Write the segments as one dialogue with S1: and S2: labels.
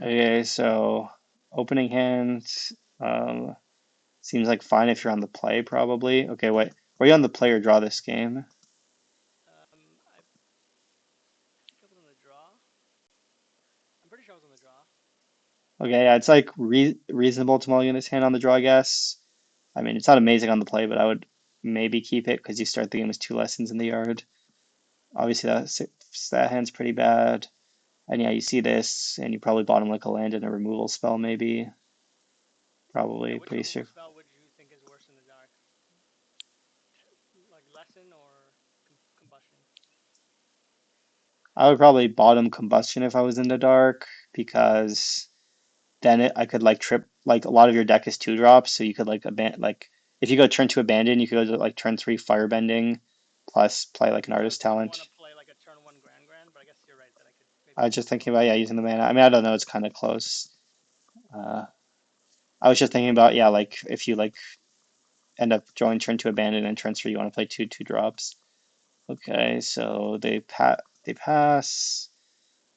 S1: Okay, so opening hand seems like fine if you're on the play, probably. Okay, wait. Were you on the play or draw this game? Okay, yeah, it's like reasonable to mulligan this hand on the draw, I guess. I mean, it's not amazing on the play, but I would maybe keep it because you start the game with 2 lessons in the yard. Obviously, that hand's pretty bad. And yeah, you see this, and you probably bottom like a land and a removal spell, maybe. Probably pretty sure. I would probably bottom combustion if I was in the dark because then I could like trip like a lot of your deck is 2 drops, so you could like abandon like if you go turn 2 abandon, you could go to like turn 3 firebending plus play like an artist talent. I was just thinking about yeah using the mana. I mean I don't know, it's kind of close. Uh, I was just thinking about yeah like if you like end up drawing turn 2 abandon and turn 3 you want to play 2 drops. Okay, so they pass.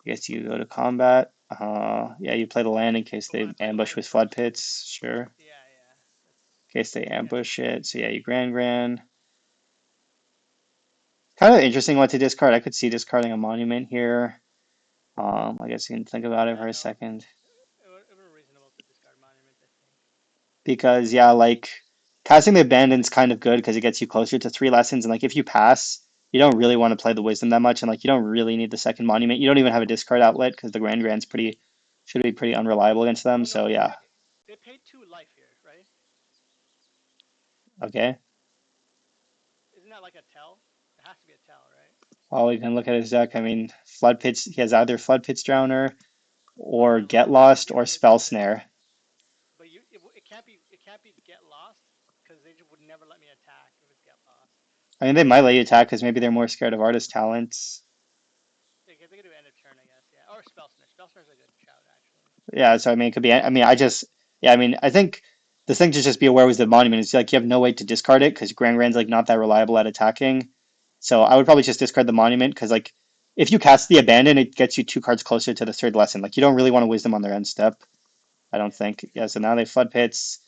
S1: I guess you go to combat. Yeah, you play the land in case they ambush with flood pits. Sure. In case they ambush it. So yeah, you grand. Kind of interesting what to discard. I could see discarding a monument here. I guess you can think about it for a second. Because yeah, like casting the abandon's kind of good because it gets you closer to 3 lessons. And like if you pass, you don't really want to play the wisdom that much, and like you don't really need the second monument. You don't even have a discard outlet because the grand's pretty should be pretty unreliable against them. So yeah, okay. Well, we can look at his deck. I mean, Flood Pits, he has either Flood Pits Drowner or Get Lost or Spell Snare. I mean, they might let you attack because maybe they're more scared of artist talents. Yeah, so I mean, it could be. I mean, yeah, I mean, I think the thing to just be aware was the monument is like you have no way to discard it because Grand's like not that reliable at attacking. So I would probably just discard the monument because like if you cast the abandon, it gets you 2 cards closer to the 3rd lesson. Like you don't really want to wisdom on their end step. I don't think. Yeah, so now they flood pits.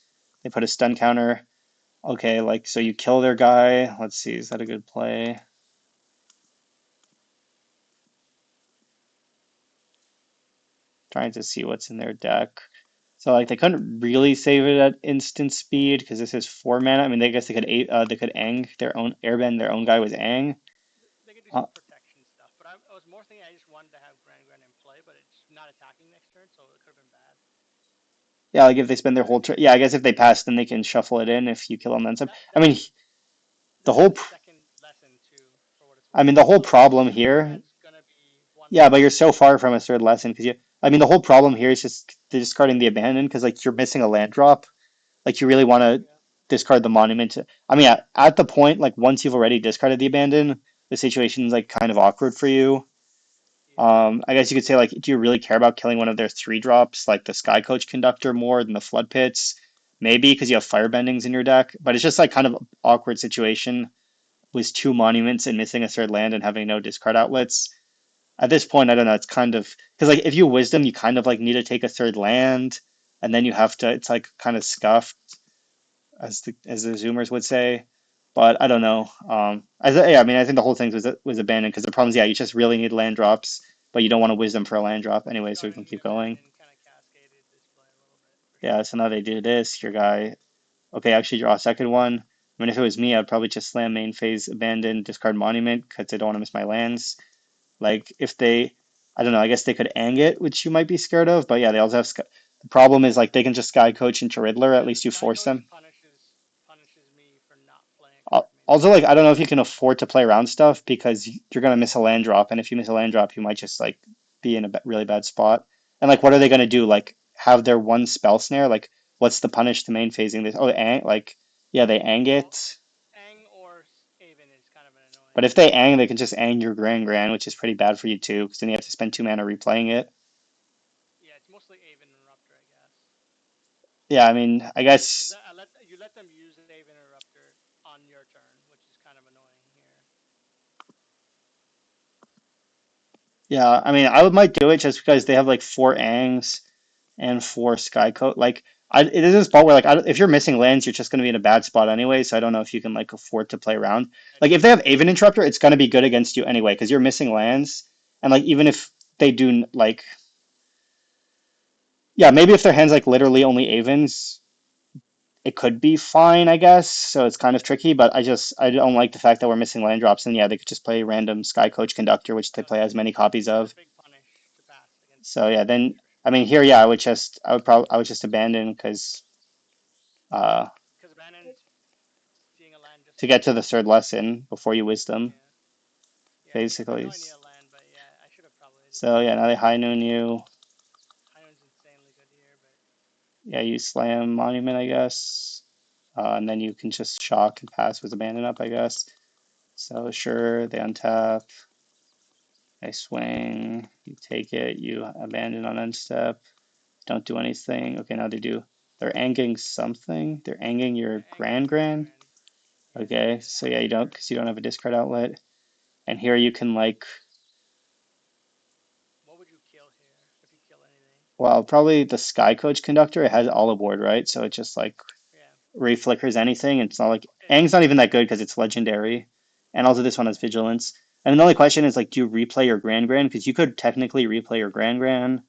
S1: They put a stun counter. Okay, like so you kill their guy. Let's see, is that a good play? Trying to see what's in their deck. So like they couldn't really save it at instant speed because this is 4 mana. I mean, they guess they could Ang their own airbend their own guy with Ang. Uh, yeah, like if they spend their whole turn. Yeah, I guess if they pass, then they can shuffle it in if you kill them then some. I mean, the whole. I mean, the whole problem here. Yeah, but you're so far from a 3rd lesson because you. I mean, the whole problem here is just discarding the abandon because like you're missing a land drop. Like you really want to discard the monument. I mean, at the point like once you've already discarded the abandon, the situation's like kind of awkward for you. I guess you could say like, do you really care about killing one of their 3 drops, like the Sky Coach Conductor, more than the Flood Pits? Maybe because you have Firebendings in your deck, but it's just like kind of awkward situation with 2 monuments and missing a 3rd land and having no discard outlets. At this point, I don't know. It's kind of because like if you Wisdom, you kind of like need to take a 3rd land, and then you have to. It's like kind of scuffed, as the Zoomers would say. But I don't know. Yeah, I mean, I think the whole thing was abandoned because the problem is, yeah, you just really need land drops, but you don't want to Wisdom for a land drop anyway, so we can keep going. Yeah, so now they do this. Your guy, okay, actually draw a second one. I mean, if it was me, I'd probably just slam main phase, abandon, discard monument because I don't want to miss my lands. Like if they, I don't know, I guess they could Ang it, which you might be scared of, but yeah, they also have. The problem is like they can just Sky Coach into Riddler. At least you force them. Also, like I don't know if you can afford to play around stuff because you're gonna miss a land drop, and if you miss a land drop, you might just like be in a really bad spot. And like, what are they gonna do? Like, have their one spell snare? Like, what's the punish to main phasing this? Oh, like yeah, they Ang it. But if they Ang, they can just Ang your Grand, which is pretty bad for you too, because then you have to spend 2 mana replaying it. Yeah, I mean, I guess Yeah, I mean, I would might do it just because they have like four Angs and four Skycoat. Like, it is a spot where like if you're missing lands, you're just going to be in a bad spot anyway. So I don't know if you can like afford to play around.
S2: Yeah,
S1: Like, if they
S2: true.
S1: have Aven Interrupter, it's going to be good against you anyway because you're missing lands. And like, even if they do like, yeah, maybe if their hand's like literally only Avens, it could be fine, I guess. So it's kind of tricky, but I don't like the fact that we're missing land drops. And yeah, they could just play random Skycoach Conductor, which they play as many copies
S2: It's a
S1: of.
S2: big punish to pass against
S1: So yeah, then
S2: for
S1: I
S2: sure.
S1: mean here, yeah, I would just abandon because uh
S2: Because abandoned, seeing a land just
S1: to get to the third lesson before you wisdom,
S2: yeah, yeah. I
S1: basically.
S2: know I need a land, but yeah, I should have probably just
S1: So yeah, now they high noon you.
S2: Highland's insanely good here, but
S1: Yeah, you slam monument, I guess. And then you can just shock and pass with abandon up, I guess. So sure, they untap. They swing. You take it. You abandon on end step. Don't do anything. Okay, now they do. They're anging something. They're anging your
S2: yeah, Anging
S1: grand
S2: the Grand
S1: grand.
S2: Grand. Yeah,
S1: Okay,
S2: yeah.
S1: so yeah, you don't because you don't have a discard outlet. And here you can like,
S2: What would you kill here if you kill anything?
S1: well, probably the Sky Coach Conductor. It has all aboard, right? So it just like
S2: Yeah.
S1: reflickers anything. It's not like
S2: Okay.
S1: Aang's not even that good because it's legendary, and also this one has vigilance. And the only question is like, do you replay your Grand Grand? Because you could technically replay your Grand Grand,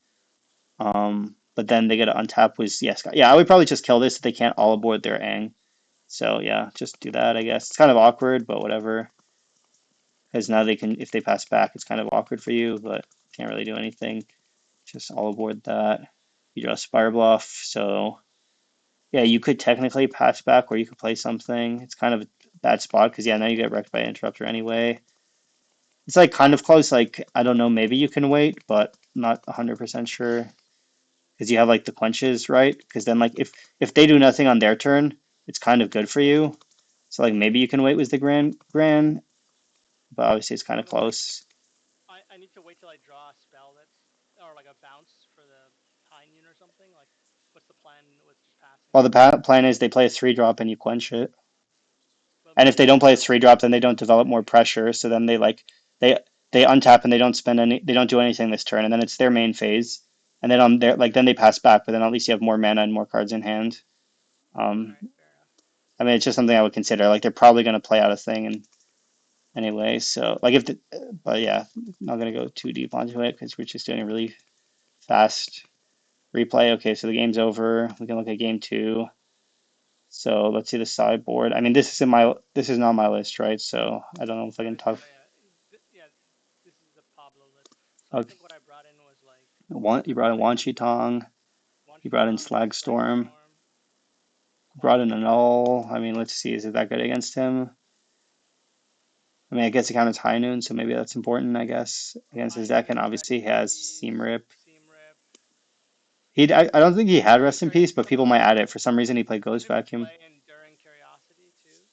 S1: but then they get to untap with yes, yeah. I would probably just kill this if they can't all aboard their Aang. So yeah, just do that. I guess it's kind of awkward, but whatever. Because now they can, if they pass back, it's kind of awkward for you, but can't really do anything. Just all aboard that. You draw Spire Bluff, so yeah, you could technically pass back or you could play something. It's kind of a bad spot because yeah, now you get wrecked by Interrupter anyway. It's like kind of close. Like I don't know, maybe you can wait, but not 100% sure because you have like the quenches, right? Because then like if they do nothing on their turn, it's kind of good for you. So like maybe you can wait with the Grand, but obviously it's kind of
S2: What like
S1: close.
S2: I need to wait till I draw a spell that's or like a bounce for the High Noon or something. Like, what's the plan with just passing
S1: Well,
S2: it?
S1: the plan is they play a 3 drop and you quench it.
S2: But
S1: And if they don't play a
S2: without
S1: 3 drop, then they don't develop more pressure. So then they they untap and they don't do anything this turn, and then it's their main phase. And then on their like then they pass back, but then at least you have more mana and more cards in hand.
S2: all
S1: Um,
S2: right, fair enough.
S1: I mean, it's just something I would consider. Like they're probably going to play out a thing, and anyway, so like if the, but yeah, I'm not going to go too deep onto it because we're just doing a really fast replay. Okay, so the game's over. We can look at game two. So let's see the sideboard. I mean, this is not my list, right? So I don't know if I
S2: No,
S1: can
S2: this
S1: talk.
S2: is yeah, yeah. This is the Pablo list. So I
S1: Okay,
S2: think what I brought in was like
S1: you brought in Wan Shi Tong.
S2: Wan
S1: You
S2: Shi
S1: brought in
S2: Tong,
S1: Slag
S2: Slag
S1: Storm.
S2: Storm,
S1: Brought in
S2: Quandary
S1: a
S2: Trap.
S1: Null. I mean, let's see. Is it that good against him? I mean, I guess it counts High Noon, so maybe that's important, I guess, against his
S2: High
S1: deck. And
S2: Noon,
S1: obviously,
S2: Rest
S1: he
S2: in
S1: has Seam
S2: Peace,
S1: Rip.
S2: Seam Rip.
S1: I don't think he had Rest in Peace,
S2: Enduring,
S1: but people might add it. For some reason, he played Ghost
S2: people
S1: Vacuum.
S2: play Enduring Curiosity too.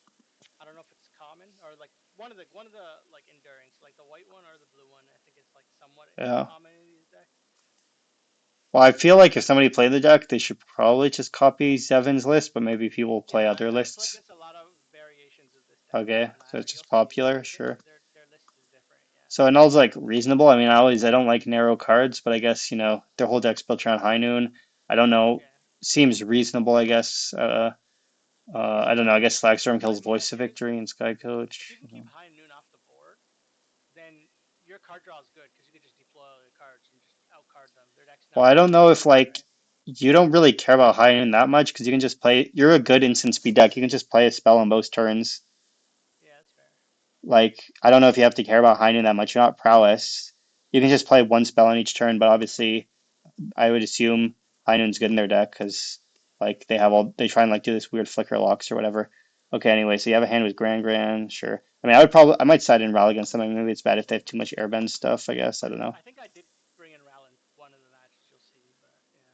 S2: I don't know if it's common or like one of the like enduring, so like the white one or the blue one. I think it's like somewhat
S1: Yeah.
S2: common in these decks.
S1: Well, I feel like if somebody played the deck, they should probably just copy Zevin's list, but maybe people play
S2: Yeah,
S1: other
S2: I've played
S1: lists.
S2: against a lot of variations of this deck. It
S1: Okay,
S2: doesn't
S1: so
S2: matter.
S1: it's
S2: You'll
S1: just
S2: see
S1: popular,
S2: like
S1: sure.
S2: their list is different. Yeah,
S1: So Null's like reasonable. I mean, I don't like narrow cards, but I guess their whole deck's built around High Noon. I don't know.
S2: yeah.
S1: Seems reasonable, I guess. I don't know. I guess Slagstorm
S2: I
S1: kills
S2: think
S1: Voice
S2: if
S1: of
S2: you can
S1: Victory and Sky
S2: if
S1: Coach.
S2: you can keep High Noon off the board, then your card draw is good because you can just deploy all your cards and just outcard them. Their deck's
S1: Well,
S2: not
S1: I
S2: really
S1: don't know
S2: built
S1: if
S2: that
S1: like
S2: way.
S1: you don't really care about High Noon that much because you can just play. You're a good instant speed deck. You can just play a spell on both turns.
S2: Yeah, that's fair.
S1: Like I don't know if you have to care about High Noon that much. You're not prowess. You can just play one spell on each turn, but obviously I would assume High Noon's good in their deck because like they try and like do this weird flicker locks or whatever. Okay, anyway, so you have a hand with Grand, sure. I mean, I might side and Ral against them. I mean, maybe it's bad if they have too much airbend stuff. I guess I don't know
S2: I think I did bring in Ral in one of the matches. You'll see, but yeah.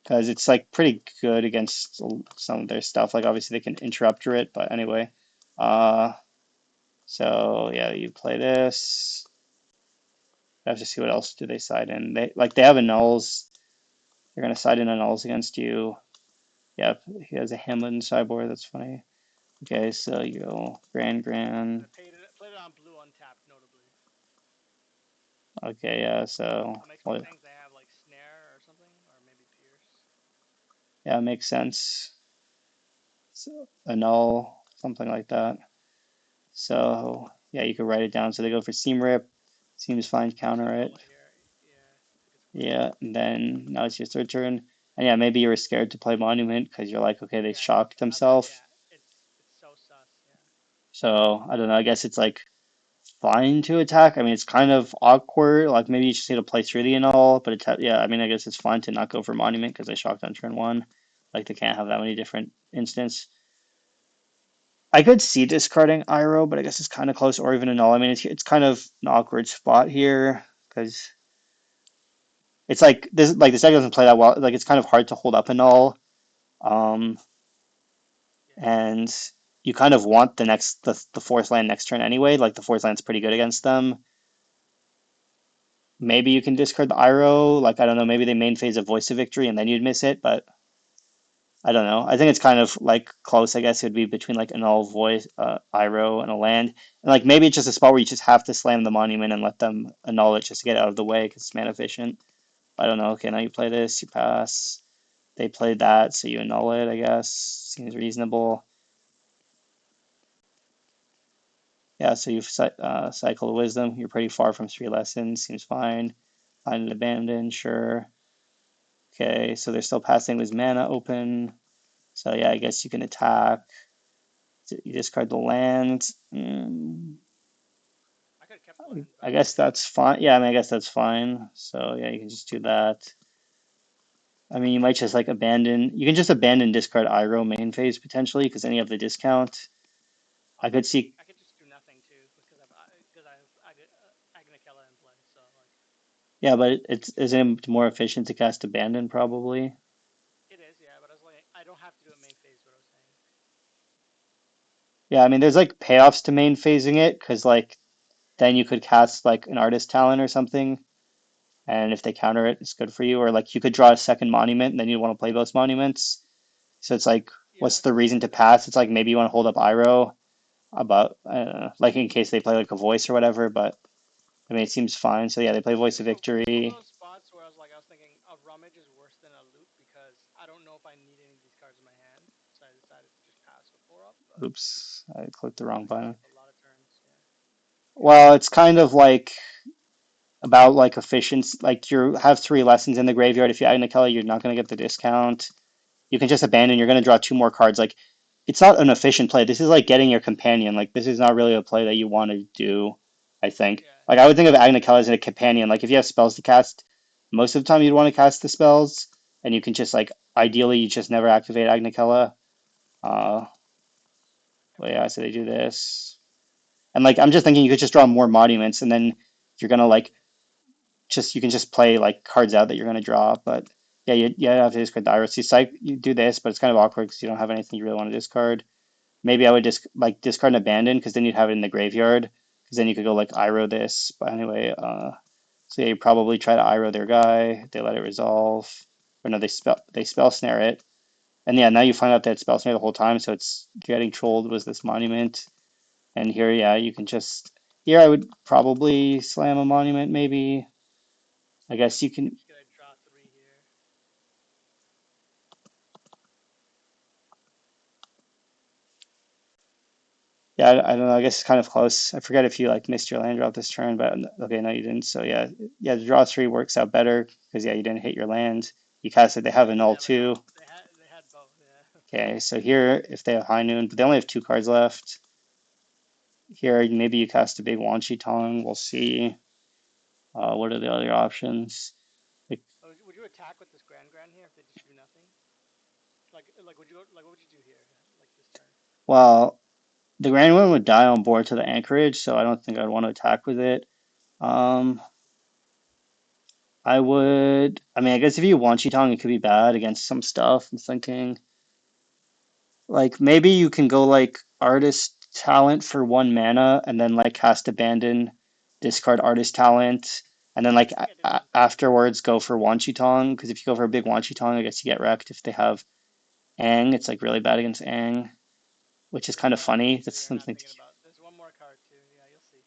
S1: because it's like pretty good against some of their stuff. Like obviously they can interrupt it, but anyway. Uh, so yeah, you play this. I have to see what else do they side in. They have a nulls. They're gonna side in a nulls against you. Yep, he has a Hamlin sideboard. That's funny. Okay, so you go
S2: And
S1: Grand.
S2: I played it on blue untapped, notably.
S1: Okay, yeah, so
S2: That makes me
S1: what?
S2: think they have like snare or something, or maybe pierce.
S1: Yeah, makes sense. So, annul, something like that. So yeah, you could write it down. So they go for seam rip, seems fine,
S2: Just
S1: counter
S2: annul
S1: it.
S2: it here. Yeah, I think it's worth it.
S1: Yeah, and then now it's your third turn. And yeah, maybe you were scared to play monument because you're like, okay, they
S2: Yeah, it's
S1: shocked themselves.
S2: yeah, it's so sus. Yeah,
S1: So I don't know. I guess it's like fine to attack. I mean, it's kind of awkward. Like maybe you just need to play through the annul, but it's yeah. I mean, I guess it's fine to not go for monument because they shocked on turn one. Like they can't have that many different instants. I could see discarding Iroh, but I guess it's kind of close, or even a null. I mean, it's kind of an awkward spot here because it's like this deck doesn't play that well. Like it's kind of hard to hold up a null, um,
S2: yeah.
S1: and you kind of want the force land next turn anyway. Like the force land's pretty good against them. Maybe you can discard the Iroh. Like I don't know, maybe they main phase a Voice of Victory and then you'd miss it, but I don't know. I think it's kind of like close. I guess it would be between like an all voice, Iroh, and a land, and like maybe it's just a spot where you just have to slam the monument and let them annul it just to get out of the way because it's mana efficient. I don't know. Okay, now you play this, you pass. They played that, so you annul it. I guess seems reasonable. Yeah, so you've cycle of wisdom. You're pretty far from three lessons. Seems fine. Find and abandon, sure. Okay, so they're still passing with mana open. So yeah, I guess you can attack. You discard the land.
S2: I could have kept the land,
S1: I
S2: but
S1: guess
S2: yeah,
S1: that's fine. Yeah, I mean, I guess that's fine. So yeah, you can just do that. I mean, you might just like abandon. You can just abandon discard Iroh main phase potentially because then you have the discount. I could see.
S2: I could just do nothing too because I have Agnikela in play. So like
S1: Yeah, but it's isn't it more efficient to cast abandon probably?
S2: it is, yeah. But I was like, I don't have to do it main phase. What I was saying.
S1: Yeah, I mean, there's like payoffs to main phasing it because like then you could cast like an artist talent or something, and if they counter it, it's good for you. Or like you could draw a second monument, and then you want to play both monuments. So it's like, what's
S2: Yeah,
S1: the reason to pass? It's like maybe you want to hold up Iroh about like in case they play like a voice or whatever. But I mean, it seems fine. So yeah, they play Voice of
S2: it's one of
S1: Victory.
S2: those spots where I was thinking a rummage is worse than a loot because I don't know if I need any of these cards in my hand. So I decided to just pass with 4 up, but
S1: Oops, I clicked the wrong
S2: it's gonna
S1: button.
S2: take a lot of turns. Yeah.
S1: Well, it's kind of like about like efficiency. Like you have three lessons in the graveyard. If you add Kelly, you're not going to get the discount. You can just abandon. You're going to draw two more cards. Like it's not an efficient play. This is like getting your companion. Like this is not really a play that you want to do. I think.
S2: Yeah,
S1: Like I would think of Agna Kelly as a companion. Like if you have spells to cast, most of the time you'd want to cast the spells, and you can just like ideally you just never activate Agna Kelly. Uh,
S2: yeah.
S1: well, yeah, so they do this, and like I'm just thinking you could just draw more monuments, and then you're gonna like just you can just play like cards out that you're gonna draw. But yeah, you have to discard the Iris. You do this, but it's kind of awkward because you don't have anything you really want to discard. Maybe I would just like discard and abandon because then you'd have it in the graveyard because then you could go like Iroh this. But anyway, so yeah, you probably try to Iroh their guy. They let it resolve, or no, they spell snare it, and yeah, now you find out that spell snare the whole time, so it's getting trolled with this monument. And here, yeah, you can just here I would probably slam a monument. Maybe I guess you can.
S2: Just gonna draw 3 here.
S1: Yeah, I don't know. I guess it's kind of close. I forget if you like missed your land drop this turn, but okay, no, you didn't. So yeah, the draw three works out better because yeah, you didn't hit your land. You casted. They have a
S2: Yeah, they
S1: null
S2: have a null.
S1: too.
S2: They had both. Yeah.
S1: Okay, so here if they have high noon, but they only have two cards left. Here maybe you cast a big Wanshi Tong. We'll see. What are the other options? Like,
S2: Would you attack with this Grand here if they just do nothing? What would you do here like this turn?
S1: well, the Grand One would die on board to the anchorage, so I don't think I'd want to attack with it. Um, I would. I mean, I guess if you Wanshi Tong, it could be bad against some stuff. I'm thinking. Like maybe you can go like artist talent for one mana and then like cast abandon, discard artist talent, and then like
S2: I think I did one thing.
S1: afterwards go for Wanchitong. Because if you go for a big Wanchitong, I guess you get wrecked if they have Ang. It's like really bad against Ang, which is kind of
S2: Yeah,
S1: funny.
S2: maybe
S1: That's
S2: you're not
S1: something.
S2: thinking about. There's one more card too. Yeah, you'll see.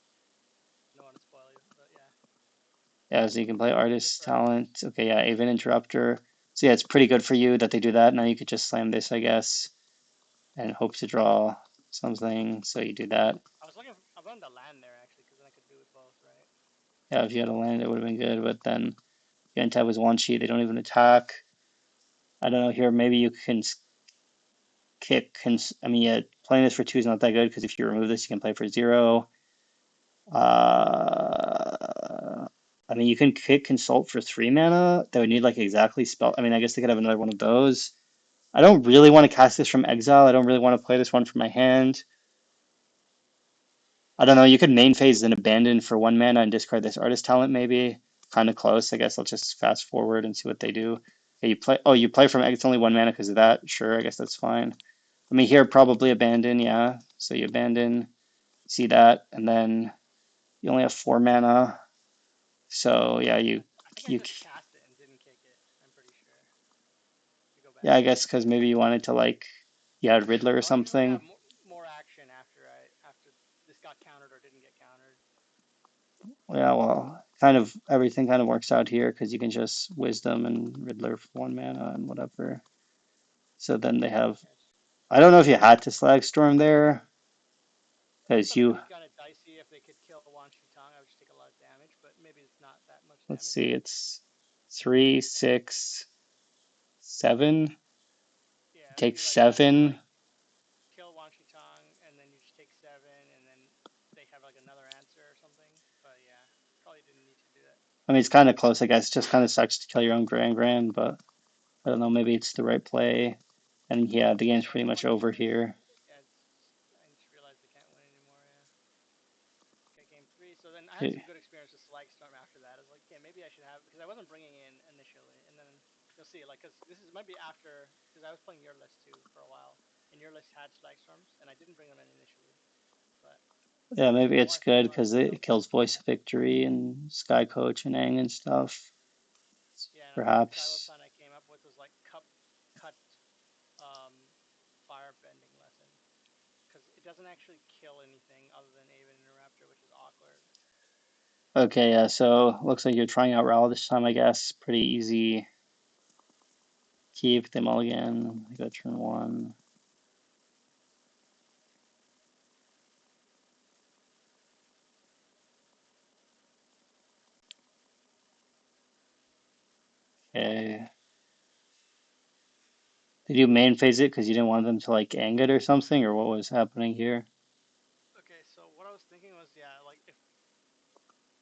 S2: I don't want to spoil you, but yeah.
S1: Yeah, so you can play
S2: Good
S1: artist
S2: for us.
S1: talent. Okay, yeah, Aven Interrupter. So yeah, it's pretty good for you that they do that. Now you could just slam this, I guess, and hope to draw something. So you do that.
S2: I wanted the land there actually, because then I could do it both, right?
S1: Yeah, if you had a land, it would have been good. But then you end up with one sheet. They don't even attack. I don't know here. Maybe you can kick. I mean, yeah, playing this for two is not that good because if you remove this, you can play for zero. Uh, I mean, you can kick consult for 3 mana. That would need like exactly spell. I mean, I guess they could have another one of those. I don't really want to cast this from exile. I don't really want to play this one from my hand. I don't know. You could main phase and abandon for 1 mana and discard this artist talent, maybe. Kind of close. I guess I'll just fast forward and see what they do. Okay, you play. Oh, you play from it's only 1 mana because of that. Sure, I guess that's fine. I mean, here probably abandon. Yeah. So you abandon. See that, and then you only have 4 mana. So yeah,
S2: I think I
S1: you
S2: just cast it and didn't kick it. I'm pretty sure. To go
S1: yeah, I
S2: back.
S1: guess because maybe you wanted to like you had Riddler or
S2: I wanted to have
S1: something.
S2: more action after this got countered or didn't get countered.
S1: Yeah, well, kind of everything kind of works out here because you can just Wisdom and Riddler for 1 mana and whatever. So then they have.
S2: Yes.
S1: I don't know if you had to Slag Storm there
S2: I
S1: because
S2: thought it
S1: you.
S2: could be kind of dicey if they could kill Wan Shi Tong. I would just take a lot of damage, but maybe it's not that much
S1: Let's
S2: damage.
S1: see, it's 3, 6, 7.
S2: Yeah,
S1: Take
S2: maybe like have to
S1: seven.
S2: like kill Wan Shi Tong and then you just take 7 and then they have like another answer or something. But yeah, probably didn't need to do that.
S1: I mean, it's kind of close, I guess. It just kind of sucks to kill your own Grand, but I don't know. Maybe it's the right play. And yeah, the game's
S2: So
S1: pretty much
S2: one
S1: over
S2: game,
S1: here.
S2: yeah, I just realized they can't win anymore. Yeah. Okay, game 3. So then I had
S1: Eh,
S2: some good experience with Slag Storm after that. I was like, okay, maybe I should have because I wasn't bringing in initially, and then you'll see, like, because this is might be after because I was playing your list too for a while, and your list had Slag Storms, and I didn't bring them in initially, but
S1: Yeah, maybe
S2: the
S1: it's
S2: more I think
S1: good
S2: about it,
S1: because it kills Voice of Victory and Sky Coach and Aang and stuff.
S2: yeah, and I think the tribal
S1: Perhaps.
S2: plan I came up with was like cut um, firebending lesson because it doesn't actually kill anything other than Aven Interrupter, which is awkward.
S1: Okay, yeah, so looks like you're trying out Raoul this time, I guess. Pretty easy. Keep them all again. I go turn one. Okay. Did you main phase it because you didn't want them to like ang it or something, or what was happening here?
S2: Okay, so what I was thinking was, yeah, like if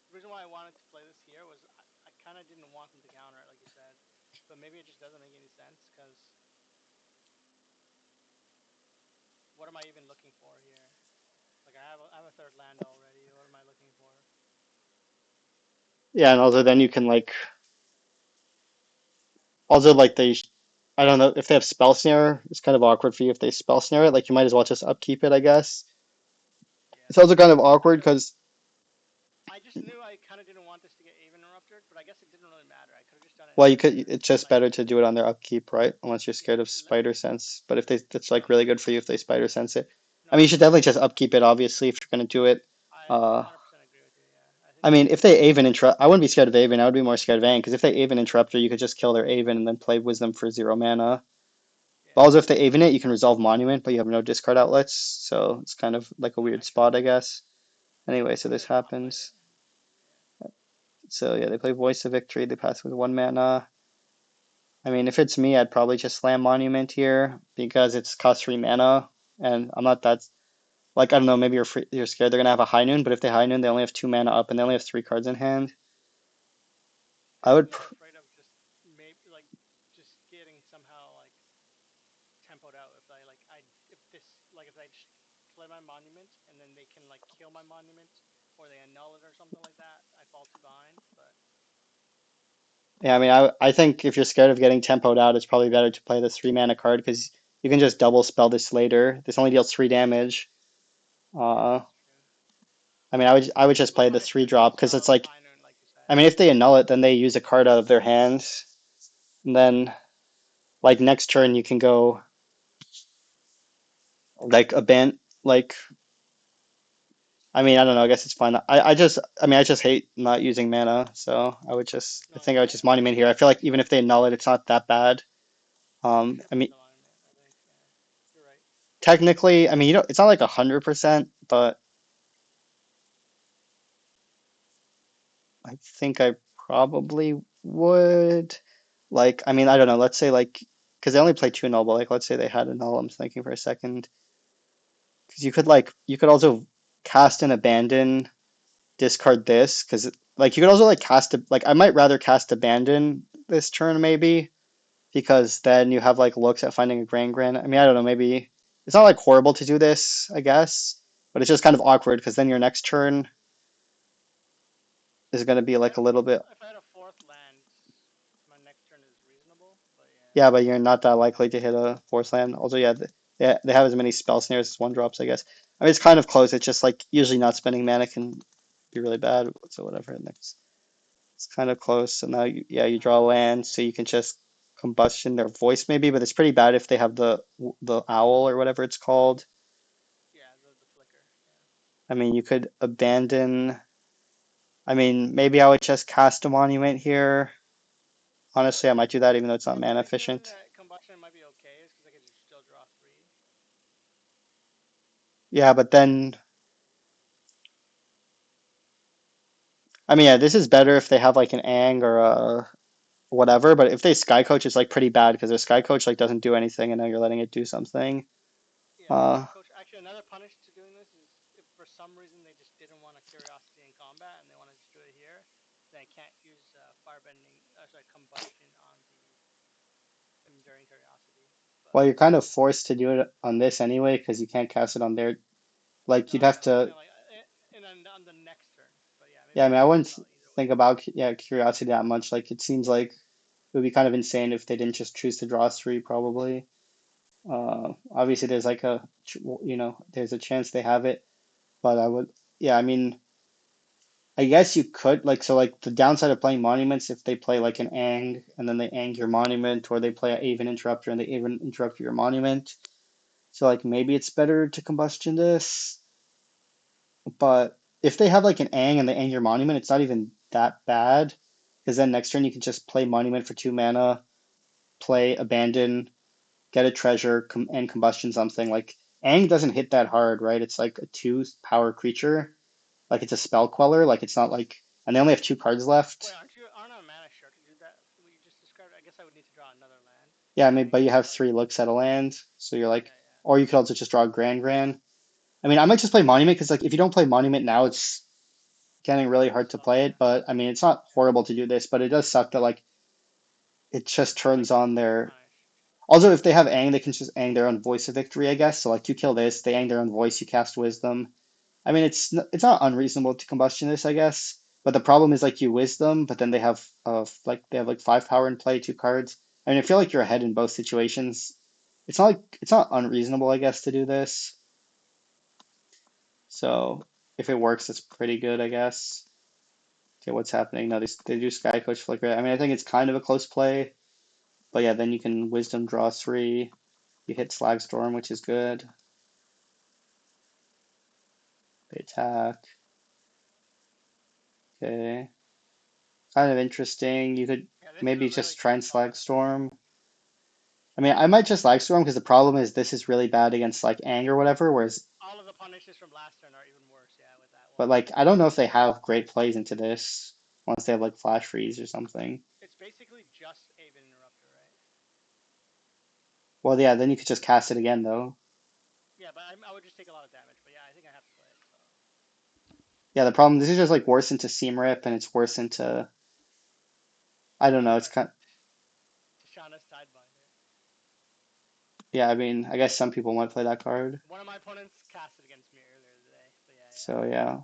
S2: the reason why I wanted to play this here was I kind of didn't want them to counter it, like you said, but maybe it just doesn't make any sense because what am I even looking for here? Like I have a third land already. What am I looking for?
S1: Yeah, and also then you can like also like I don't know if they have spell snare. It's kind of awkward for you if they spell snare it. Like you might as well just upkeep it, I guess.
S2: Yeah,
S1: It's also kind of
S2: I
S1: awkward
S2: could have.
S1: because
S2: I just knew I kind of didn't want this to get even interrupted, but I guess it didn't really matter. I could have just done it
S1: well,
S2: in
S1: you could.
S2: turn
S1: It's
S2: and
S1: just
S2: like
S1: better to do it on their upkeep, right? Unless you're
S2: yeah,
S1: scared of spider sense. But if they, it's
S2: no,
S1: like really good for you if they spider sense it.
S2: no,
S1: I mean, you
S2: I
S1: should
S2: know.
S1: definitely just upkeep it, obviously, if you're gonna do it.
S2: I
S1: Uh,
S2: 100% agree with you. Yeah, I think
S1: I
S2: that's
S1: mean,
S2: the
S1: if
S2: best
S1: they
S2: play.
S1: Aven interrupt, I wouldn't be scared of Aven. I would be more scared of Aang because if they Aven Interrupter, you could just kill their Aven and then play Wisdom for 0 mana. But
S2: Yeah,
S1: also, if they Aven it, you can resolve Monument, but you have no discard outlets, so it's kind of like a
S2: no
S1: weird
S2: extra.
S1: spot, I guess. Anyway, so
S2: I'm
S1: this
S2: gonna top play it.
S1: happens.
S2: Yeah,
S1: So yeah, they play Voice of Victory. They pass with 1 mana. I mean, if it's me, I'd probably just slam Monument here because it's cost 3 mana, and I'm not that like I don't know. Maybe you're scared they're gonna have a High Noon, but if they High Noon, they only have 2 mana up, and they only have 3 cards in hand. I
S2: yeah. I'm
S1: would.
S2: more afraid of just maybe like just getting somehow like tempoed out if if this like if I just play my monument and then they can like kill my monument or they annul it or something like that. I fall too behind, but
S1: Yeah, I mean, I think if you're scared of getting tempoed out, it's probably better to play this 3 mana card because you can just double spell this later. This only deals 3 damage.
S2: yeah,
S1: Uh,
S2: that's true.
S1: I mean, I would just play
S2: Plus
S1: the
S2: my
S1: three
S2: there's
S1: drop because
S2: also
S1: it's like,
S2: high noon, like you
S1: I
S2: said.
S1: mean, if they annul it, then they use a card out of their hands, and then like next turn you can go like a band like I mean, I don't know. I guess it's fine. I mean, I just hate not using mana, so I
S2: No,
S1: think I
S2: yeah,
S1: would just monument here. I feel like even if they null it, it's not that bad.
S2: you should
S1: I
S2: play
S1: mean,
S2: the monument. I think. Yeah, you're right.
S1: technically, I mean, it's not like 100%, but I think I probably would. Like, I mean, I don't know. Let's say like, because they only play two null, but like, let's say they had a null. I'm thinking for a second, because you could also cast and abandon, discard this, because like you could also like cast a, like I might rather cast abandon this turn maybe, because then you have like looks at finding a Grand. I mean, I don't know. Maybe it's not like horrible to do this, I guess, but it's just kind of awkward because then your next turn is going to be like a little bit.
S2: If I had a fourth land, my next turn is reasonable. But yeah,
S1: Yeah, but you're not that likely to hit a force land. Also, yeah, they have as many spell snares as one drops, I guess. I mean, it's kind of close. It's just like usually not spending mana can be really bad. So whatever. Next, it's kind of close. So now, yeah, you draw land, so
S2: yeah,
S1: you can just combustion their voice maybe, but it's pretty bad if they have the owl or whatever it's called.
S2: yeah, the flicker. Yeah,
S1: I mean, you could abandon. I mean, maybe I would just cast a monument here. Honestly, I might do that even though it's not
S2: yeah. The
S1: mana
S2: reason
S1: efficient.
S2: that combustion might be okay is because I could just still draw three.
S1: Yeah, but then I mean, yeah, this is better if they have like an Ang or a whatever, but if they Sky Coach, it's like pretty bad because their Sky Coach like doesn't do anything and now you're letting it do something.
S2: Yeah,
S1: Uh,
S2: Sky Coach. Actually, another punish to doing this is if for some reason they just didn't want a Curiosity in combat and they want to just do it here, then I can't use Firebending, sorry, Combustion on the Enduring Curiosity.
S1: well,
S2: But
S1: you're kind of forced to do it on this anyway because you can't cast it on their. Like you'd
S2: no,
S1: have
S2: yeah, but I'm
S1: to.
S2: saying like, and then on the next turn. But yeah, maybe
S1: Yeah, I
S2: I
S1: mean, I
S2: should think
S1: wouldn't
S2: about either way.
S1: think about yeah Curiosity that much. Like it seems like it would be kind of insane if they didn't just choose to draw three, probably. Obviously, there's like there's a chance they have it, but I would, yeah, I mean, I guess you could like so like the downside of playing monuments if they play like an Ang and then they Ang your monument, or they play an Aven Interrupter and they Aven interrupt your monument. So like maybe it's better to combustion this, but if they have like an Ang and they Ang your monument, it's not even that bad because then next turn you can just play monument for two mana, play abandon, get a treasure, and combustion something. Like Aang doesn't hit that hard, right? It's like a two power creature. Like it's a spell queller. Like it's not like, and they only have two cards
S2: Wait,
S1: left.
S2: aren't a mana shark to do that? What you just described? I guess I would need to draw another land.
S1: Yeah, I
S2: I
S1: mean,
S2: think
S1: but you
S2: that's
S1: have
S2: like
S1: three looks at a land, so you're like,
S2: yeah, yeah,
S1: or you could also just draw a Grand. I mean, I might just play Monument because like if you don't play Monument now, it's getting really hard to
S2: slow.
S1: play it.
S2: Yeah,
S1: But I mean, it's not
S2: yeah,
S1: horrible to do this, but it does suck that like it just
S2: like
S1: turns on
S2: the
S1: their.
S2: punish.
S1: Also, if they have Aang, they can just Aang their own Voice of Victory, I guess. So like you kill this, they Aang their own voice, you cast Wisdom. I mean, it's not unreasonable to combustion this, I guess. But the problem is like you wisdom, but then they have like five power in play, two cards. I mean, I feel like you're ahead in both situations. It's not unreasonable, I guess, to do this. So if it works, it's pretty good, I guess. Okay, what's happening? No, they do Sky Coach Flicker. I mean, I think it's kind of a close play, but yeah, then you can wisdom draw three. You hit Slag Storm, which is good. They attack. Okay. Kind of interesting. You could
S2: Yeah, this is
S1: maybe
S2: a really
S1: just try
S2: tough
S1: and Slag
S2: spot.
S1: Storm. I mean, I might just Slag Storm because the problem is this is really bad against like Ang or whatever, whereas,
S2: All of the punishes from last turn are even worse. Yeah, with that
S1: but
S2: one.
S1: like, I don't know if they have great plays into this once they have like Flash Freeze or something.
S2: It's basically just Aven Interrupter, right?
S1: Well, yeah, then you could just cast it again though.
S2: Yeah, but I would just take a lot of damage. But yeah, I think I have to play it. So
S1: Yeah, the problem, this is just like worse into Seam Rip and it's worse into, I don't know, it's kind
S2: Tishana's Tidebinder.
S1: yeah, I mean, I guess some people might play that card.
S2: One of my opponents cast it against me earlier today. But yeah, yeah,
S1: So yeah.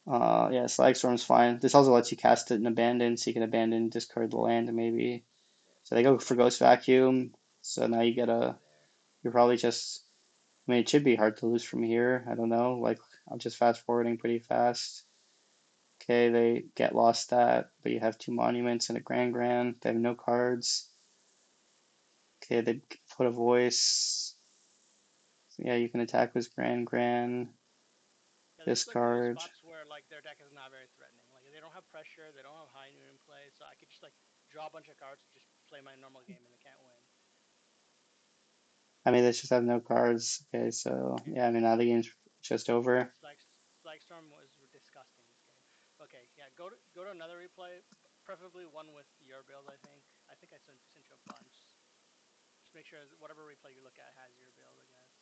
S1: Yeah, Slag Storm's fine. This also lets you cast it in abandon, so you can abandon, discard the land, maybe.
S2: yeah.
S1: So they go for Ghost Vacuum. So now you get
S2: Play
S1: a.
S2: there.
S1: You're probably just. I mean, it should be hard to lose from here. I don't know. Like, I'm just fast forwarding pretty fast. Okay, they get lost that, but you have two monuments and a Grand. They have no cards. Okay, they put a voice. So yeah, you can attack with Grand.
S2: Yeah, There's like one of those
S1: Discard.
S2: spots where like their deck is not very threatening. Like they don't have pressure, they don't have high noon in play, so I could just like draw a bunch of cards and just play my normal game and they can't win.
S1: I mean, they just have no cards. Okay, so
S2: Yeah,
S1: yeah, I mean now the game's just over.
S2: Slag Slagstorm was disgusting this game. Okay, yeah, go to another replay, preferably one with your build. I think I sent you a bunch. Just make sure that whatever replay you look at has your build. I guess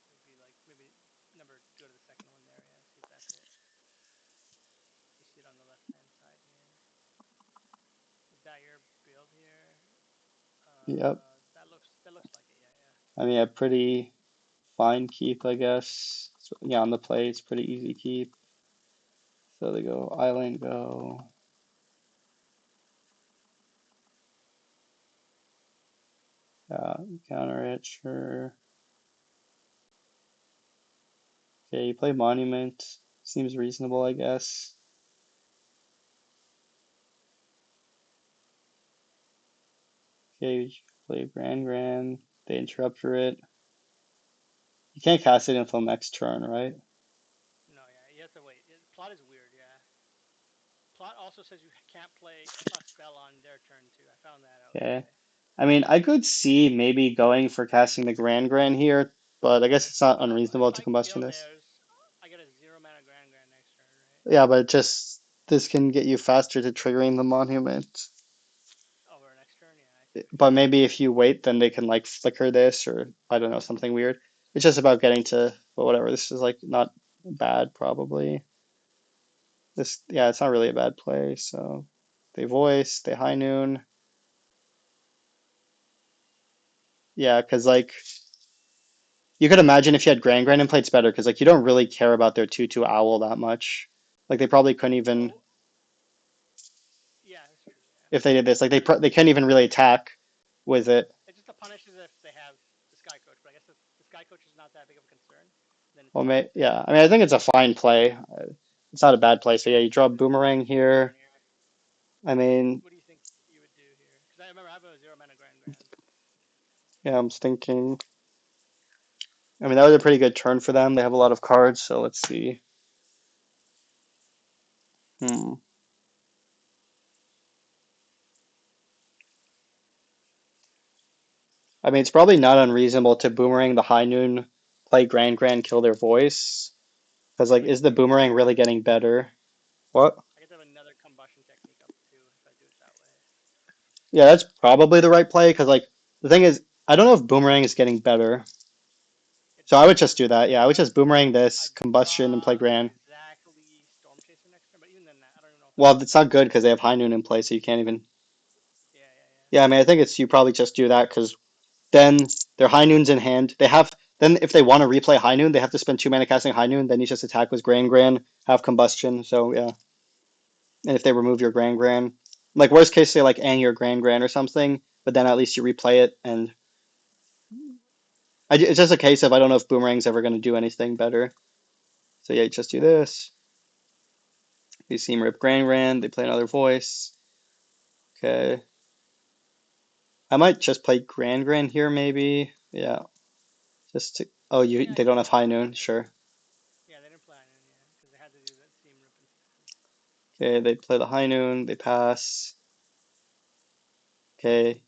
S2: it would be like maybe number go to the second one there. Yeah, see if that's it. You see it on the left hand side here. Is that your build here?
S1: Yep.
S2: That looks like it. Yeah, yeah.
S1: I mean, a pretty fine keep, I guess. So, yeah, on the play, it's pretty easy keep. So they go island, go. Counter it, sure. Okay, you play monument. Seems reasonable, I guess. Okay, you play Grand. They interrupt for it. You can't cast it until next turn, right?
S2: No, yeah, you have to wait. Plot is weird. Yeah. Plot also says you can't play a spell on their turn too. I found that out
S1: Okay.
S2: today.
S1: I mean, I could see maybe going for casting the Grand here, but I guess it's not
S2: But if
S1: unreasonable to
S2: I
S1: combustion
S2: kill
S1: this.
S2: theirs, I get a zero mana Grand next turn, right?
S1: Yeah, but just this can get you faster to triggering the monument.
S2: Over next turn, yeah, I see what you're
S1: But
S2: saying.
S1: maybe if you wait, then they can like flicker this or I don't know, something weird. It's just about getting to, but whatever. This is like not bad, probably. This, yeah, it's not really a bad play. So they voice, they high noon. Yeah, because like you could imagine if you had Grand and plates better, because like you don't really care about their 2/2 owl that much. Like they probably couldn't even
S2: Oh, yeah, that's true. Yeah,
S1: if they did this. Like
S2: but
S1: they can't even really attack with it.
S2: it just punishes if they have the Sky Coach. But I guess if the Sky Coach is not that big of a concern, then it's
S1: Well,
S2: fine.
S1: yeah. I mean, I think it's a fine play. It's not a bad play. So yeah, you draw a boomerang
S2: What's your turn
S1: here.
S2: here?
S1: I mean,
S2: What do you think you would do here? Because I remember I have a zero mana Grand.
S1: yeah, I'm thinking. I mean, that was a pretty good turn for them. They have a lot of cards, so let's see. Hmm. I mean, it's probably not unreasonable to boomerang the high noon, play Grand, kill their voice. Because like,
S2: Wait,
S1: is the boomerang really getting better? What?
S2: I get to have another combustion technique up too if I do it that way.
S1: Yeah, that's probably the right play. Because like, the thing is, I don't know if boomerang is getting better.
S2: It
S1: So I would just
S2: depends.
S1: do that. Yeah, I would just boomerang
S2: I
S1: this, combustion, and play
S2: draw
S1: Grand.
S2: exactly Storm Chaser next turn, but even then, I don't even know if I
S1: Well,
S2: want
S1: it's
S2: that.
S1: not good because they have high noon in play, so you can't even.
S2: Yeah, yeah, yeah.
S1: Yeah, I mean, I think it's you probably just do that because then their high noon's in hand. They have then if they want to replay high noon, they have to spend 2 mana casting high noon. Then you just attack with Grand, have combustion. So yeah, and if they remove your Grand, like worst case, they like ang your Grand or something, but then at least you replay it. And it's just a case of I don't know if Boomerang's ever going to do anything better. So yeah, you just do this. You see him rip Grand. They play another voice. Okay, I might just play Grand here maybe. Yeah, just to. Oh, you
S2: Yeah, I
S1: they
S2: see
S1: don't
S2: what
S1: have
S2: you're
S1: high
S2: saying.
S1: noon.
S2: Yeah,
S1: Sure.
S2: yeah, they didn't plan it, yeah, because they had to do that seam rip instead.
S1: Okay, they play the high noon. They pass. Okay,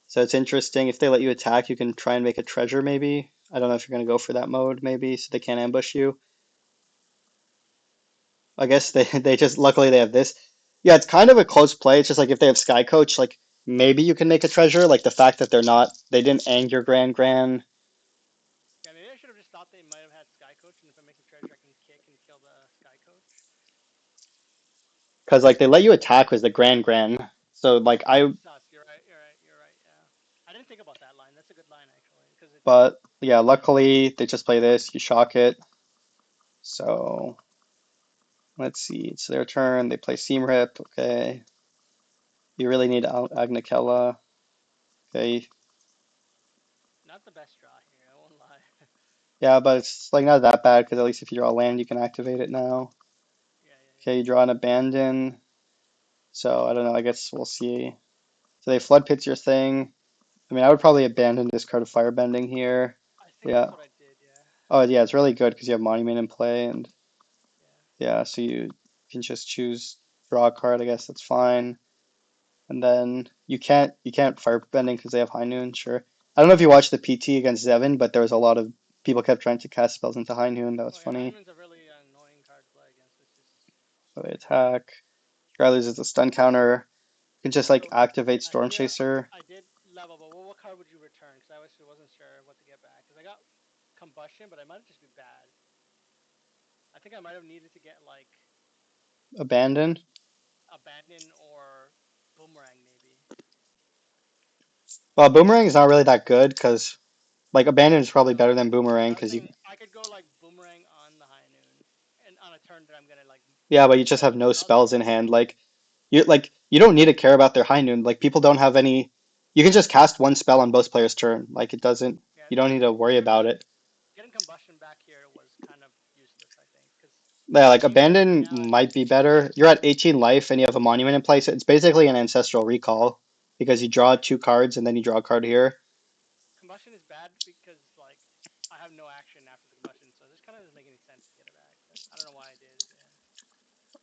S1: so it's interesting. If they let you attack, you can try and make a treasure, maybe. I don't know if you're going to go for that mode, maybe, so they can't ambush you. I guess
S2: That's
S1: they
S2: interesting.
S1: just, luckily they have this. Yeah, it's kind of a close play. It's just like if they have Sky Coach, like maybe you can make a treasure. Like the fact that they didn't ang your Grand,
S2: Yeah, maybe I should have just thought they might have had Sky Coach, and if I make a treasure, I can kick and kill the Sky Coach.
S1: because like they let you attack with the Grand. So like
S2: That's sus. You're right. You're right. You're right. Yeah, I didn't think about that line. That's a good line actually, because it.
S1: but yeah, luckily they just play this. You shock it. So let's see. It's their turn. They play Seam Rip. Okay. You really need Agnikella. Okay.
S2: Not the best draw here. I won't lie.
S1: Yeah, but it's like not that bad because at least if you draw land, you can activate it now.
S2: Yeah, yeah,
S1: Okay,
S2: yeah.
S1: you draw an abandon. So I don't know. I guess we'll see. So they flood pits your thing. I mean, I would probably abandon this card of firebending here.
S2: I think
S1: Yeah.
S2: that's what I did. Yeah.
S1: Oh yeah, it's really good because you have Monument in play, and
S2: Yeah.
S1: yeah, so you can just choose draw a card. I guess that's fine. And then you can't firebending because they have High Noon. Sure. I don't know if you watched the PT against Zevin, but there was a lot of people kept trying to cast spells into High Noon. That was
S2: Oh yeah, High
S1: funny.
S2: Noon's a really annoying card to play against. It's just
S1: So they attack. Guy loses a stun counter. You can just like
S2: so.
S1: activate Storm
S2: Here,
S1: Chaser.
S2: I did level, but what card would you return? Because I wasn't sure what to get back. Because I got combustion, but I might just be bad. I think I might have needed to get like
S1: Abandon.
S2: abandon or boomerang maybe.
S1: Well, Boomerang is not really that good because like Abandon is probably
S2: No,
S1: better than Boomerang
S2: but I was
S1: because you
S2: saying I could go like boomerang on the high noon, and on a turn that I'm gonna like
S1: yeah, but you just
S2: play.
S1: have no
S2: I was like,
S1: spells in hand. You don't need to care about their High Noon. Like people don't have any. You can just cast one spell on both players' turn. Like it doesn't.
S2: yeah,
S1: You don't need to worry
S2: getting
S1: about it.
S2: getting combustion back here was kind of useless. I think because
S1: Yeah, like
S2: even right
S1: Abandon
S2: now,
S1: might be better. You're at 18 life and you have a monument in place. It's basically an ancestral recall because you draw
S2: yeah,
S1: two cards and then you draw a card here.
S2: combustion is bad because like I have no action after the combustion, so this kind of doesn't make any sense to get it back. But I don't know why I did. Yeah.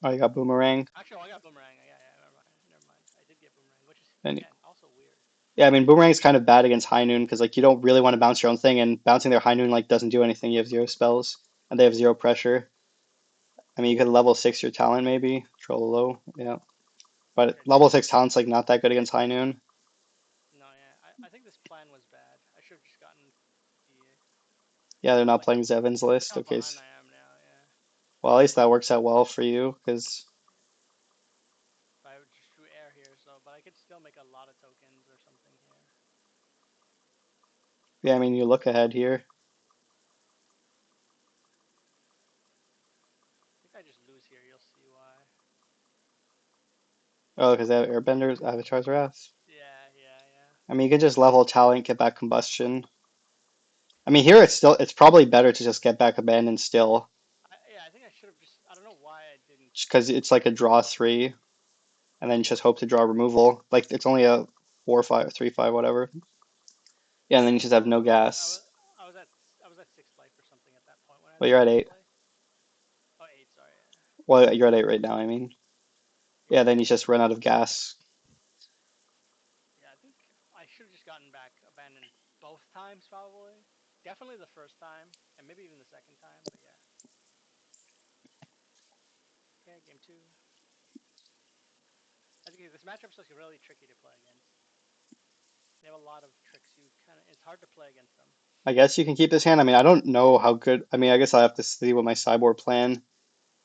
S1: Oh, you got Boomerang.
S2: Actually, oh, I got boomerang. Yeah, yeah. Never mind. Never mind. I did get boomerang, which is
S1: And
S2: again also weird.
S1: yeah, I mean Boomerang's kind of bad against High Noon because like you don't really want to bounce your own thing and bouncing their High Noon like doesn't do anything. You have zero spells and they have zero pressure. I mean you could level six your talent maybe, troll low, yeah. But
S2: Okay,
S1: level six talent's like not that good against High Noon.
S2: no, yeah. I think this plan was bad. I should have just gotten the
S1: Yeah, they're not
S2: like.
S1: playing Zevin's
S2: Look
S1: list.
S2: how
S1: Okay,
S2: behind I am now. Yeah.
S1: well at least that works out well for you because
S2: If I would just drew air here, so but I could still make a lot of tokens or something here.
S1: yeah, I mean you look ahead here.
S2: I think I just lose here. You'll see why.
S1: Oh, because they have Airbenders, Avatar's Wrath.
S2: Yeah, yeah, yeah.
S1: I mean you could just level talent, get back combustion. I mean here it's probably better to just get back abandon still
S2: Yeah, I think I should have just. I don't know why I didn't.
S1: because it's like a draw three and then just hope to draw removal. Like it's only a 4/5, 3/5, whatever. Yeah, and then you just have no
S2: Well, I
S1: gas.
S2: was I was at I was at sixth life or something at that point when I had
S1: Well,
S2: the
S1: you're at
S2: card in
S1: eight.
S2: play. Oh, eight. Sorry.
S1: Well, you're at eight right now, I mean.
S2: Yeah.
S1: Yeah,
S2: Yeah.
S1: then you just run out of gas.
S2: Yeah. I think I should have just gotten back abandoned both times probably. Definitely the first time, and maybe even the second time. But yeah. Okay, game two. As you can see, this matchup's like really tricky to play against. They have a lot of tricks. You kind of it's hard to play against them.
S1: I guess you can keep this hand. I mean, I don't know how good. I mean, I guess I'll have to see what my sideboard plan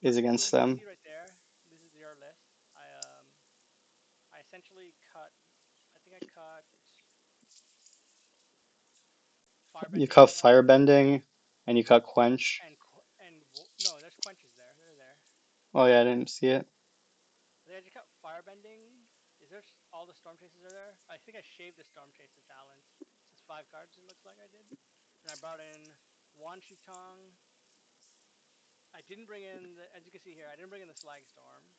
S2: But
S1: is against
S2: you can
S1: them.
S2: see right there. This is your list. I essentially cut. I think I cut
S1: You
S2: firebending
S1: cut
S2: here
S1: firebending and you cut quench.
S2: no, there's quenches there. They're there.
S1: Oh yeah, I didn't see it.
S2: I think I just cut firebending. Is there all the storm chases are there? I think I shaved the storm chaser talent. It's just five cards. It looks like I did. And I brought in Wan Shi Tong. I didn't bring in as you can see here. I didn't bring in the Slag Storm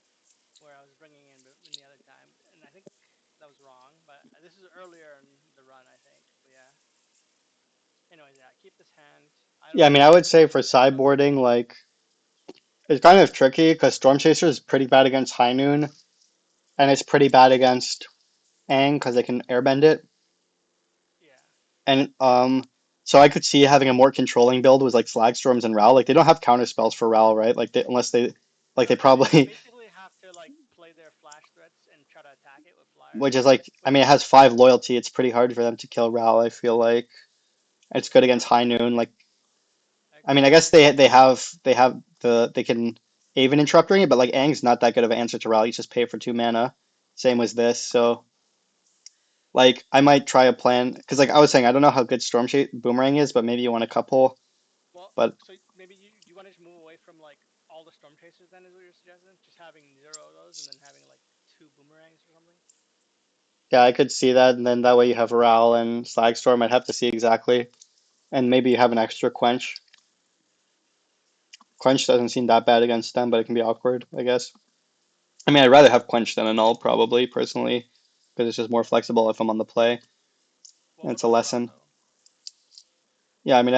S2: where I was bringing in the other time, and I think that was wrong. But this is earlier in the run, I think. But yeah. Anyways, yeah. Keep this hand. I
S1: Yeah,
S2: don't
S1: I mean, I
S2: know.
S1: would say for sideboarding, like it's kind of tricky because Storm Chaser is pretty bad against High Noon, and it's pretty bad against Aang because they can airbend it.
S2: Yeah.
S1: And so I could see having a more controlling build was like Slag Storms and Ral. Like they don't have counter spells for Ral, right? Unless they
S2: No, they
S1: probably,
S2: basically have to like play their flash threats and try to attack it with flyer,
S1: which is like, I
S2: which
S1: mean, it has five loyalty. It's pretty hard for them to kill Ral. I feel like it's good against High
S2: I
S1: Noon. Like,
S2: I
S1: I mean, I
S2: agree.
S1: guess they have they can even interrupt ring it, but like Aang's not that good of an answer to Ral. You just pay it for two mana. Same as this.
S2: Yeah.
S1: So like, I might try a plan because like I was saying, I don't know how good Boomerang is, but maybe you want a couple.
S2: Well,
S1: But
S2: so maybe you want to just move away from like all the storm chasers then is what you're suggesting? Just having zero of those and then having like two boomerangs or something?
S1: yeah, I could see that, and then that way you have Ral and Slagstorm. I'd have to see exactly, and maybe you have an extra Quench. Quench doesn't seem that bad against them, but it can be awkward, I guess. I mean, I'd rather have Quench than a Null, probably, personally, because it's just more flexible if I'm on the play,
S2: Well,
S1: and
S2: what
S1: it's a
S2: about Null
S1: lesson.
S2: though?
S1: Yeah, I mean,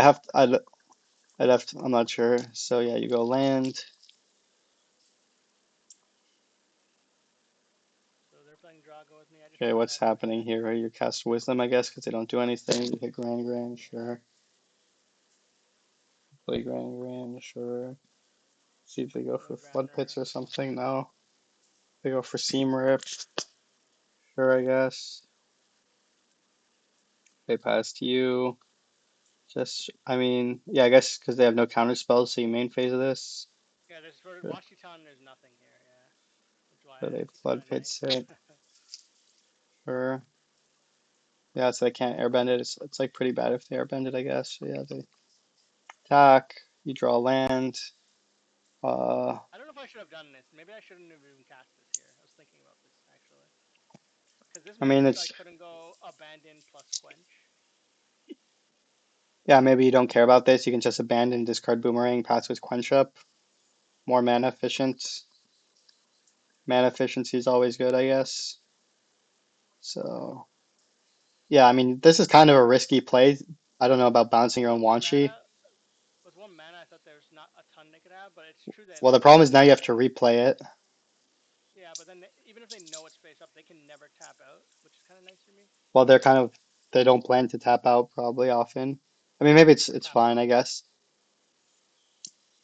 S1: I'm not sure. So yeah, you go land.
S2: So they're playing Drago with me. I just
S1: Okay,
S2: played
S1: what's
S2: that
S1: happening
S2: Wisdom.
S1: here? Right? You cast Wisdom, I guess, because they don't do anything. You hit Grand, sure. Play Grand, sure. See if they go
S2: No
S1: for Flood
S2: grounder.
S1: Pits or something. No. They go for Seam Rip. Sure, I guess. They pass to you. Just, I mean, yeah, I guess because they have no counter spells, so you main phase of this.
S2: Yeah, there's for
S1: Sure.
S2: Washington. There's nothing here. Yeah, which is why
S1: So they
S2: it's kind
S1: Flood
S2: of nice.
S1: Pits it. Sure. Yeah, so they can't airbend it. It's like pretty bad if they airbend it, I guess. So yeah, they attack. You draw land. Uh,
S2: I don't know if I should have done this. Maybe I shouldn't have even cast this here. I was thinking about this actually, because this
S1: I mean,
S2: means I
S1: it's
S2: couldn't go abandon plus quench.
S1: yeah, maybe you don't care about this. You can just abandon, discard Boomerang, pass with Quench Up. More mana efficient. Mana efficiency is always good, I guess. So yeah, I mean, this is kind of a risky play. I don't know about bouncing your
S2: With
S1: own
S2: one
S1: Wanshi.
S2: mana, with one mana, I thought there's not a ton they could have, but it's true that
S1: Well, the
S2: like
S1: problem is now you
S2: even
S1: have
S2: if
S1: to replay it.
S2: yeah, but then even if they know it's face up, they can never tap out, which is kind of nice for me.
S1: Well, they're kind of they don't plan to tap out probably often. I mean, maybe
S2: Or
S1: it's
S2: tap
S1: fine,
S2: out.
S1: I guess.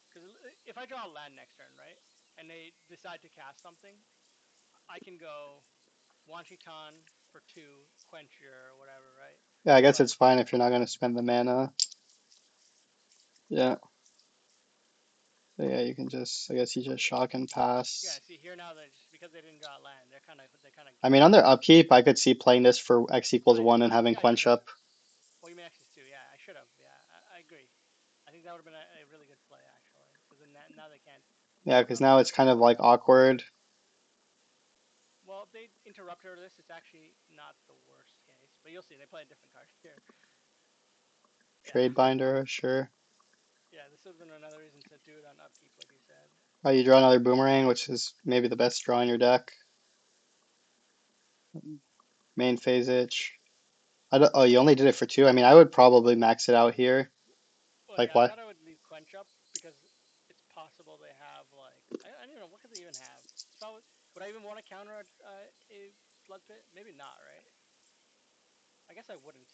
S2: Because if I draw a land next turn, right, and they decide to cast something, I can go Wanchiton for two, Quencher or whatever, right?
S1: Yeah, I guess
S2: But
S1: it's fine if you're not going to spend the mana. Yeah. So yeah, you can just I guess you just shock and
S2: yeah,
S1: pass.
S2: see here now that just because they didn't draw land, they kind of
S1: I
S2: gave
S1: mean,
S2: up
S1: on their
S2: here.
S1: upkeep, I could see playing this for X equals one and having
S2: Yeah, you
S1: Quench
S2: could.
S1: Up.
S2: Well, you may access two. Yeah, I should have. Yeah, I agree. I think that would have been a really good play actually, because then now they can't
S1: Yeah, because
S2: interrupt
S1: now
S2: or
S1: it's kind of
S2: anything.
S1: like awkward.
S2: Well, if they interrupt her this, it's actually not the worst case. But you'll see, they play a different card here. Yeah,
S1: Trade binder, sure.
S2: yeah. This would have been another reason to do it on upkeep, like you said.
S1: Oh, you draw another Boomerang, which is maybe the best draw in your deck. Main phase itch. I don't, oh, you only did it for two? I mean, I would probably max it out here.
S2: Well,
S1: Like
S2: yeah, I
S1: what?
S2: thought I would leave Quench up because it's possible they have like I don't even know what could they even have. It's probably would I even want to counter a flood pit? Maybe not, right? I guess I wouldn't.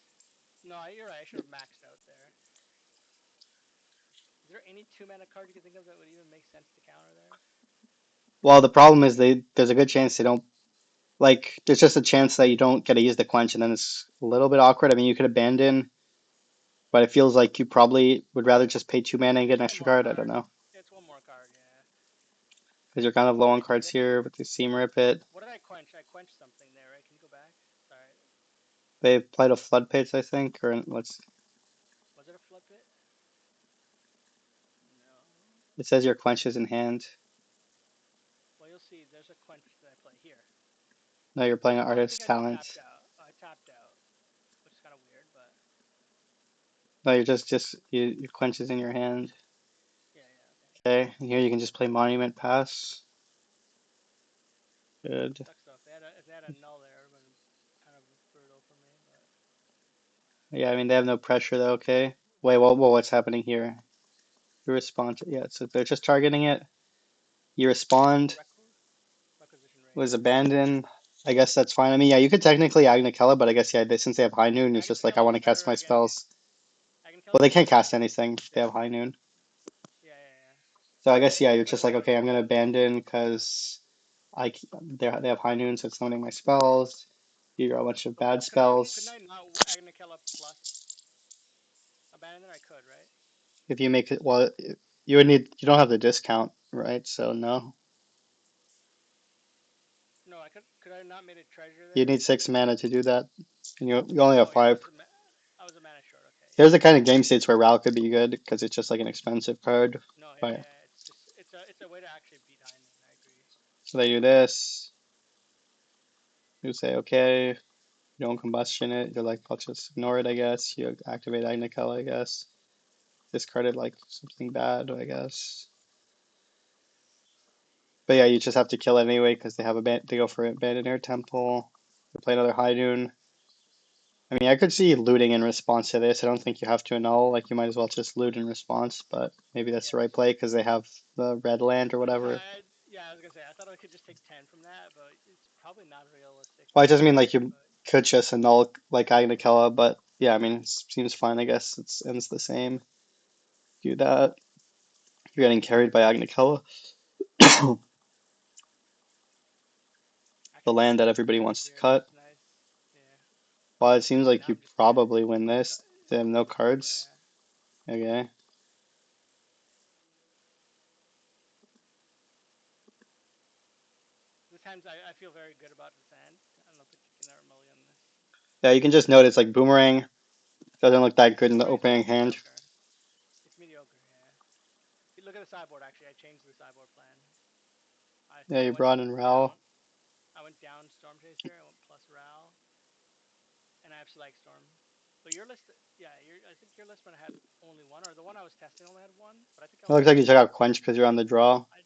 S2: No, you're right. I should have maxed out there. Is there any two mana card you can think of that would even make sense to counter there?
S1: Well, the problem is there's a good chance they don't like there's just a chance that you don't get to use the quench and then it's a little bit awkward. I mean, you could abandon, but it feels like you probably would rather just pay two mana and get
S2: It's
S1: an
S2: one
S1: extra
S2: more
S1: card. I don't
S2: card.
S1: know.
S2: It's one more card. Yeah.
S1: Because you're kind of low on
S2: Wait,
S1: cards here with the Seam Rip it.
S2: what did I quench? I quenched something there, right? Can you go back? Sorry.
S1: They played a Flood Pits, I think, or let's
S2: Was it a flood pit? No.
S1: it says your quench is in hand.
S2: Well, you'll see. There's a quench that I play here.
S1: No, you're playing an
S2: Oh, I think
S1: Artist
S2: I just
S1: Talent.
S2: tapped out. I tapped out, which is kind of weird, but
S1: No, you're just your quench is in your hand.
S2: yeah, yeah, okay.
S1: Okay, and here you can just play Monument Pass. Good.
S2: Sucks though. If they had a null there, it would have been kind of brutal for me. But
S1: Yeah, I mean they have no pressure though. Okay. Wait, well, what's happening here? You respond to, yeah, so they're just targeting it. You respond,
S2: requisition
S1: was
S2: range.
S1: abandoned. I guess that's fine. I mean, yeah, you could technically Agnikella, but I guess, yeah, since they have High Noon, it's just like, I
S2: Agnikella
S1: want
S2: is
S1: to cast
S2: better
S1: my
S2: against.
S1: spells. Well,
S2: Agnikella is
S1: they
S2: better
S1: can't
S2: against
S1: cast anything if they have
S2: this.
S1: High Noon.
S2: Yeah, yeah, yeah.
S1: So I guess, yeah, you're
S2: It's like a
S1: just like,
S2: better.
S1: okay, I'm going to abandon because they have High Noon, so it's summoning my spells. You draw a bunch of
S2: But
S1: bad
S2: couldn't
S1: spells.
S2: I not Agnikella plus abandon? I could, right?
S1: If you make it, well, you don't have the discount, right? So no.
S2: No, I could. Could I not made a treasure
S1: You
S2: there?
S1: need six mana to do that. And you only have
S2: Oh yeah,
S1: five.
S2: I was a mana short. Okay,
S1: Here's
S2: yeah.
S1: the kind of game states where Ral could be good because it's just like an expensive card.
S2: No, yeah,
S1: But
S2: yeah. It's just it's a way to actually beat High Noon. I agree.
S1: so they do this. You say, okay, you don't combustion it. You're like, I'll just ignore it, I guess. You activate Agnicella, I guess. Discarded like something bad, I guess. But yeah, you just have to kill it anyway because they go for Abandoned Air Temple. They play another High Noon. I mean, I could see looting in response to this. I don't think you have to annul. Like, you might as well just loot in response, but maybe that's the
S2: Yes.
S1: right play because they have the red land or whatever.
S2: Yeah, I was gonna say I thought I could just take 10 from that, but it's probably not realistic
S1: Well, it
S2: to
S1: doesn't
S2: do
S1: mean like
S2: that.
S1: you
S2: But
S1: could just annul like Agnikella, but yeah, I mean, it seems fine. I guess it ends the same. Do that. You're getting carried by Agnikella, the
S2: actually,
S1: land that
S2: taking
S1: everybody
S2: damage
S1: wants to
S2: here
S1: cut.
S2: is nice. Yeah.
S1: Well, it seems
S2: And
S1: like
S2: now
S1: you
S2: I'm just
S1: probably win
S2: no
S1: this. They have no cards.
S2: yeah.
S1: Okay.
S2: This hand I feel very good about this hand. I don't think you can ever mulligan this.
S1: Yeah, you can just notice like Boomerang doesn't look that good in the
S2: Boomerang's
S1: opening hand.
S2: mediocre. It's mediocre. Yeah. Look at the sideboard. Actually, I changed the sideboard plan.
S1: Yeah,
S2: I
S1: you
S2: went
S1: brought in Ral.
S2: down. I went down Storm Chaser. I went plus Ral, and I have Slag Storm. But your list, yeah, I think your list might have had only one, or the one I was testing only had one. But I think I
S1: It
S2: only
S1: looks
S2: had
S1: like you took
S2: two.
S1: out Quench because you're on the draw.
S2: I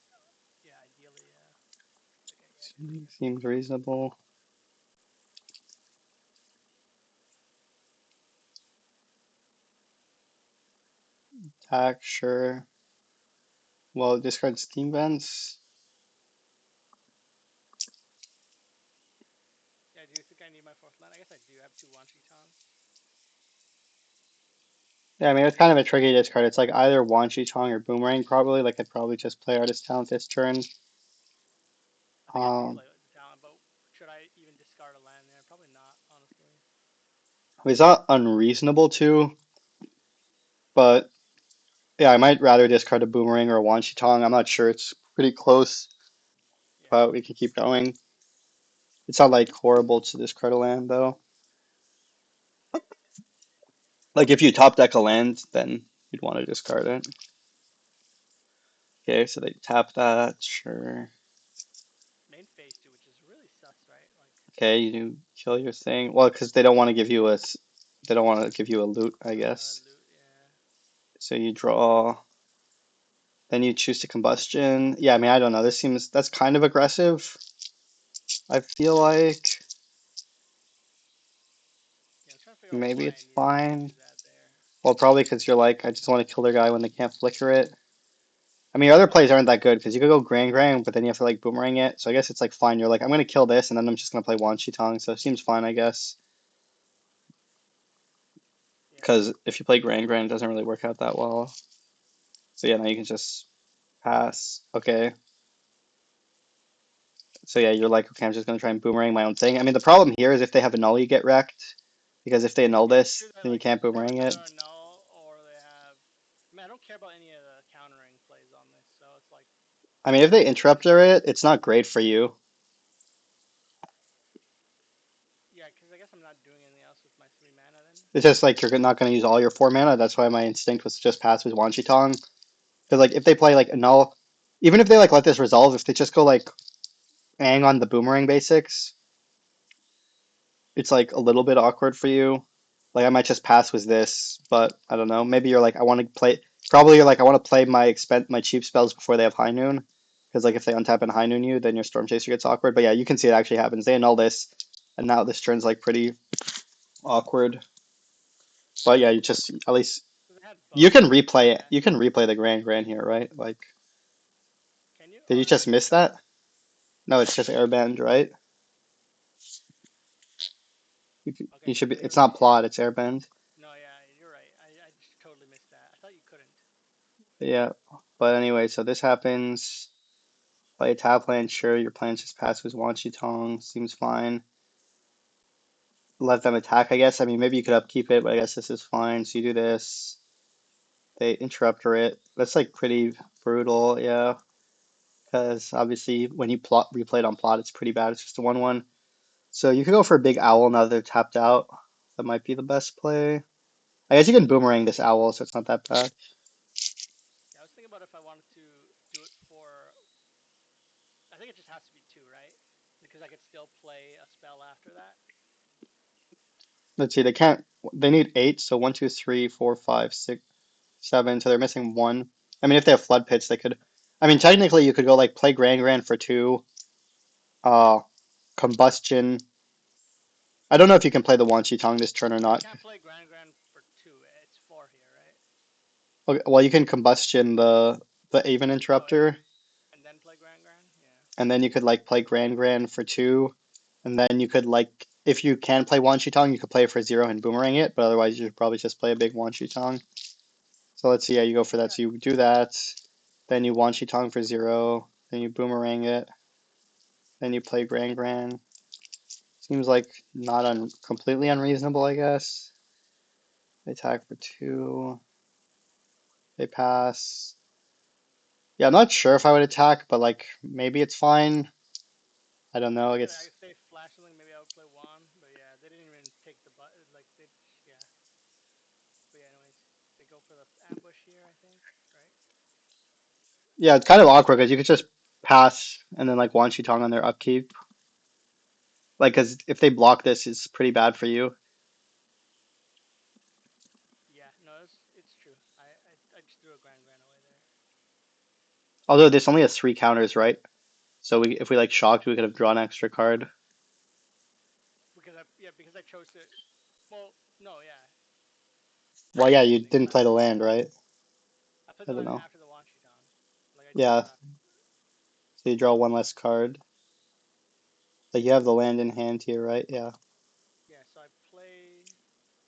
S2: Yeah, ideally, yeah. Okay, yeah, I can see it.
S1: Seems reasonable. Attack, sure. Well, discard Steam Vents.
S2: Yeah, do you think I need my fourth land? I guess I do. I have two Wanshi Tongs.
S1: Yeah, I mean, it's kind of a tricky discard. It's like either Wan Shi Tong or Boomerang, probably. Like, I'd probably just play Artist Talent this turn.
S2: I think I do
S1: Um,
S2: play the talent, but should I even discard a land there? Probably not, honestly.
S1: it's not unreasonable to, but yeah, I might rather discard a Boomerang or a Wan Shi Tong. I'm not sure. It's pretty close,
S2: Yeah.
S1: but we can keep going. It's not like horrible to discard a land, though. Like, if you top deck a land, then you'd want to discard it. Okay, so they tap that, sure.
S2: Main phase two, which is really sus, right? Like,
S1: Okay, you do kill your thing. Well, because they don't want to give you they don't want to give you a loot, I
S2: another
S1: guess.
S2: loot, yeah.
S1: So you draw, then you choose to combustion. Yeah, I mean, I don't know. That's kind of aggressive, I feel like.
S2: Yeah, I'm trying to figure out
S1: Maybe
S2: why I
S1: it's
S2: needed to do
S1: fine.
S2: that there.
S1: Well, probably because you're like, I just want to kill their guy when they can't flicker it. I mean, your other plays aren't that good because you could go Grand Grand, but then you have to like boomerang it. So I guess it's like fine. You're like, I'm gonna kill this, and then I'm just gonna play Wan Shi Tong. So it seems fine, I guess.
S2: Yeah.
S1: Because if you play Grand Grand, it doesn't really work out that well. So yeah, now you can just pass. Okay. So yeah, you're like, okay, I'm just gonna try and boomerang my own thing. I mean, the problem here is if they have a null, you get wrecked. Because if they annul
S2: Yeah, it's
S1: this,
S2: true that
S1: then you
S2: like
S1: can't
S2: they have
S1: boomerang it.
S2: either a null or they have. I mean, I don't care about any of the countering plays on this, so it's like,
S1: I mean, if they interrupter it, it's not great for you.
S2: yeah, because I guess I'm not doing anything else with my 3 mana then.
S1: It's just like you're not gonna use all your 4 mana. That's why my instinct was to just pass with Wan Shi Tong. Because like if they play like annul, even if they like let this resolve, if they just go like Aang on the boomerang basics, it's like a little bit awkward for you. Like I might just pass with this, but I don't know. Maybe you're like I want to play. Probably you're like I want to play my cheap spells before they have High Noon, because like if they untap and High Noon you, then your Storm Chaser gets awkward. But yeah, you can see it actually happens. They annul this, and now this turn's like pretty awkward. But yeah, you just at least
S2: So they had
S1: you
S2: both.
S1: can replay it.
S2: Yeah.
S1: You can replay the Grand here, right? Like,
S2: Can you?
S1: did
S2: Oh,
S1: you
S2: I didn't
S1: just
S2: even
S1: miss
S2: see that.
S1: that? No, it's just Airbend, right? You
S2: Okay,
S1: should be.
S2: you're
S1: It's
S2: right.
S1: not
S2: Yeah.
S1: plot. It's Airbend.
S2: No, yeah, you're right. I just totally missed that. I thought you couldn't.
S1: Yeah. But anyway, so this happens. Play a tap land, sure, your plans just pass with Wanshi Tong, seems fine. Let them attack, I guess. I mean, maybe you could upkeep it, but I guess this is fine. So you do this, they interrupter it. That's like pretty brutal, yeah. Because obviously, when you replay it on plot, it's pretty bad. It's just a 1/1. So you could go for a big owl now that they're tapped out. That might be the best play. I guess you can boomerang this owl, so it's not that bad.
S2: Yeah, I was thinking about if I wanted to do it for. I think it just has to be two, right? Because I could still play a spell after that.
S1: Let's see, they can't, they need eight, so one, two, three, four, five, six, seven, so they're missing one. I mean, if they have flood pits, they could. I mean, technically, you could go like play Grand Grand for two, uh, combustion, I don't know if you can play the Wan Shi Tong this turn or
S2: I
S1: not.
S2: can't play Grand for two. It's four here, right?
S1: Okay, well, you can combustion the Aven
S2: Oh,
S1: Interrupter,
S2: and then play Grand. Yeah.
S1: and then you could like play Grand for two, and then you could like if you can play Wan Shi Tong, you could play it for zero and boomerang it, but otherwise you should probably just play a big Wan Shi Tong. So let's see, yeah, you go for that.
S2: Yeah.
S1: So you do that, then you Wan Shi Tong for zero, then you boomerang it, then you play Grand. Seems like not completely unreasonable, I guess. They attack for two, they pass. Yeah, I'm not sure if I would attack, but like maybe it's fine. I don't know.
S2: Maybe
S1: I
S2: I could
S1: guess
S2: if they flash something, maybe I would play one. But yeah, they didn't even take the but like they yeah. But yeah, anyways, they go for the ambush here, I think, right?
S1: yeah, it's kind of awkward because you could just pass and then like Wan Shi Tong on their upkeep. Like, because if they block this, it's pretty bad for you.
S2: Yeah, no, it's true. I just threw a Grand away there
S1: Although this only has three counters, right? So we if we like shocked, we could have drawn an extra card.
S2: because I chose to. Well, no, yeah.
S1: Well, yeah,
S2: Let me
S1: you
S2: think
S1: didn't
S2: about
S1: play
S2: it.
S1: the land, right?
S2: I played
S1: I
S2: the
S1: don't
S2: land
S1: know.
S2: after the Wanchiton. Like I drew
S1: Yeah,
S2: one after.
S1: so you draw one less card. Like you have the land in hand here, right? Yeah.
S2: Yeah, so I play.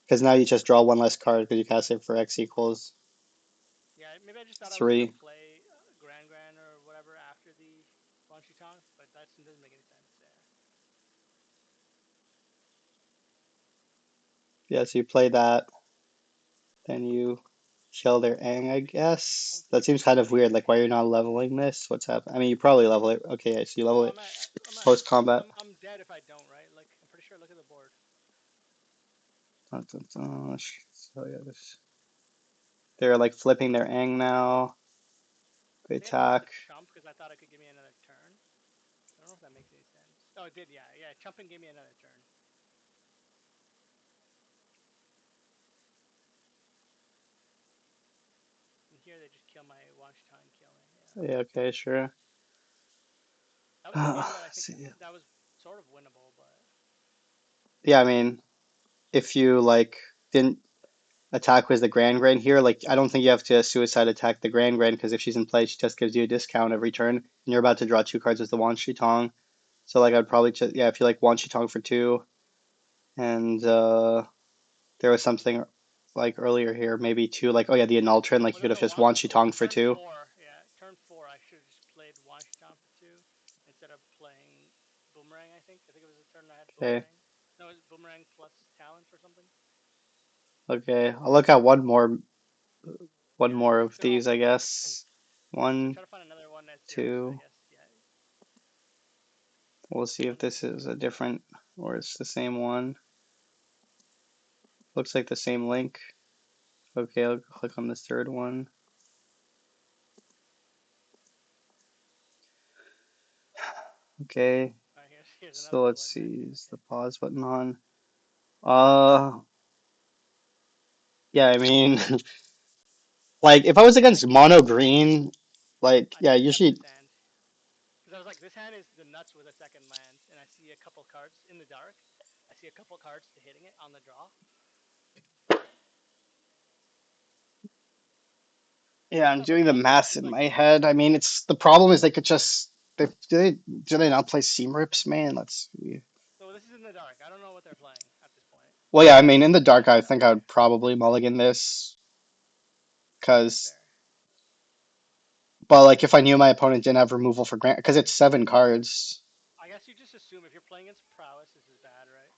S1: Because now you just draw one less card because you cast it for X equals
S2: Yeah, maybe I just thought I was gonna
S1: three.
S2: play Grand or whatever after the Wanchiton, but that doesn't make any sense. Yeah.
S1: Yeah, so you play that, then you kill their Aang, I guess. That seems kind of weird. Like, why you're not leveling this? What's happening? I mean, you probably level it. Okay, yeah, so you level
S2: No,
S1: it
S2: I'm at
S1: post combat.
S2: I'm dead if I don't, right? Like I'm pretty sure. Look at the board.
S1: Dun, dun, dun. So yeah, they're like flipping their Aang now. They
S2: I think I chose to
S1: attack.
S2: chump because I thought it could give me another turn. I don't know if that makes any sense. Oh, it did. Yeah, yeah. Chumping gave me another turn. And here they just kill my Wanchiton and kill me. Yeah.
S1: Yeah, okay, sure.
S2: That was a game that I think
S1: See,
S2: that was sort of winnable, but
S1: yeah, I mean, if you like didn't attack with the Grand here, like I don't think you have to suicide attack the Grand because if she's in play, she just gives you a discount every turn, and you're about to draw two cards with the Wan Shi Tong. So like I'd probably just yeah, if you like Wan Shi Tong for two, and there was something like earlier here, maybe two, like oh yeah, the Annultron, like you
S2: well,
S1: could have
S2: no,
S1: just Wan Shi
S2: well,
S1: Tong for
S2: turn
S1: two.
S2: four, yeah, turn four. I should have just played Wanchiton for two instead of playing Boomerang. I think it was the turn I had
S1: Okay,
S2: Boomerang. No, it was Boomerang plus Talent or something.
S1: okay, I'll look at one
S2: Yeah,
S1: more
S2: if
S1: of
S2: they're all
S1: these, I
S2: flipping, and
S1: guess.
S2: yeah,
S1: One,
S2: try to find another one at zeros. I
S1: two.
S2: guess. Yeah,
S1: We'll see if
S2: one or
S1: this
S2: two.
S1: is a different or it's the same one. Looks like the same link. Okay, I'll click on this third one. Okay,
S2: All right, here's
S1: so
S2: another
S1: let's
S2: bullet then.
S1: see, is
S2: Okay.
S1: the pause button on? Uh, yeah, I mean, like if I was against mono green, like
S2: I
S1: yeah,
S2: think I kept
S1: usually
S2: this hand because I was like, this hand is the nuts with a second land, and I see a couple cards in the dark. I see a couple cards to hitting it on the draw.
S1: yeah,
S2: It's
S1: I'm
S2: not the
S1: doing the
S2: nuts, but it's
S1: math
S2: just
S1: in
S2: like
S1: my head. I mean, it's the problem is they could just do they not play seam rips, man? Let's see.
S2: so. This is in the dark. I don't know what they're playing at this point.
S1: Well, yeah, I mean, in the dark, I think I would probably mulligan this
S2: Okay,
S1: because,
S2: fair.
S1: but like if I knew my opponent didn't have removal for grant, because it's seven cards.
S2: I guess you just assume if you're playing against prowess, this is bad, right?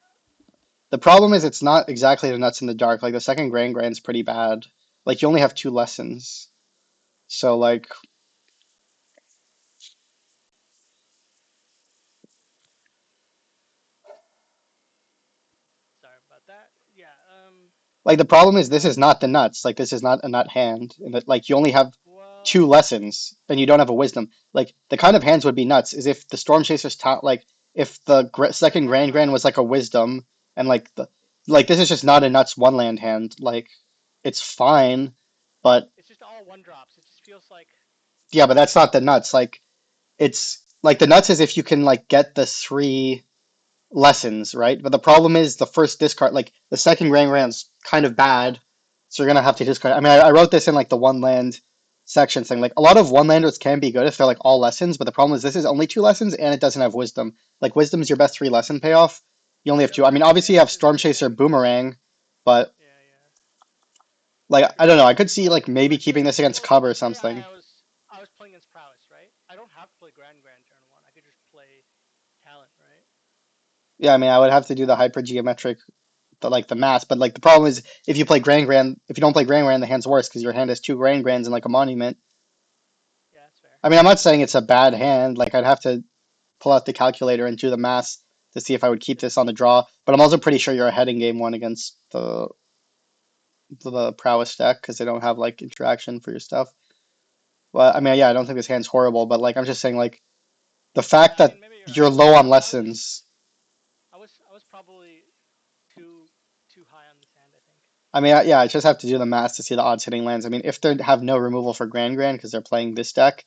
S1: The problem is it's not exactly the nuts in the dark. Like the second Grand's pretty bad. Like you only have two lessons. So like
S2: Sorry about that. Yeah.
S1: like the problem is this is not the nuts. Like this is not a nut hand. And that like you only have two
S2: Well,
S1: lessons and you don't have a wisdom. Like the kind of hands would be nuts is if the Storm Chaser's top like if the
S2: yeah,
S1: second
S2: turn
S1: Grand
S2: five.
S1: was like a wisdom and like this is just not a nuts one land hand. Like it's fine, but
S2: It's just all one drops. It just feels like
S1: yeah, but that's not the nuts. Like
S2: yeah.
S1: it's like the nuts is if you can like get the three lessons, right? But the problem is the first discard, like the second Grand Grand's kind of bad, so you're gonna have to discard. I mean, I wrote this in like the one land section thing. Like a lot of one landers can be good if they're like all lessons, but the problem is this is only two lessons and it doesn't have wisdom. Like wisdom is your best three lesson payoff. You only have
S2: Yeah,
S1: two. I
S2: but
S1: mean,
S2: then the
S1: obviously you have
S2: advantage is
S1: Storm
S2: that
S1: Chaser,
S2: then
S1: Boomerang, but
S2: yeah, yeah.
S1: like I don't know. I could see like maybe
S2: Let's
S1: keeping
S2: say
S1: this against
S2: well,
S1: Cub or
S2: let's say
S1: something.
S2: I was playing against prowess, right? I don't have to play Grand turn one. I could just play talent, right?
S1: Yeah, I mean, I would have to do the hypergeometric, like the mass, but like the problem is if you play Grand, if you don't play Grand, the hand's worse because your hand has two Grands and like a monument.
S2: Yeah, that's fair.
S1: I mean, I'm not saying it's a bad hand. Like I'd have to pull out the calculator and do the math to see if I would keep
S2: Cause
S1: this on the draw. But I'm also pretty sure you're ahead in game one against the prowess deck because they don't have like interaction for your stuff. Well, I mean, yeah, I don't think this hand's horrible, but like I'm just saying like the
S2: yeah,
S1: fact
S2: I
S1: that
S2: mean maybe you're
S1: you're
S2: right.
S1: low on lessons.
S2: I was probably too high on this hand. I think.
S1: I mean, yeah, I just have to do the math to see the odds hitting lands. I mean, if they have no removal for Grand because they're playing this deck,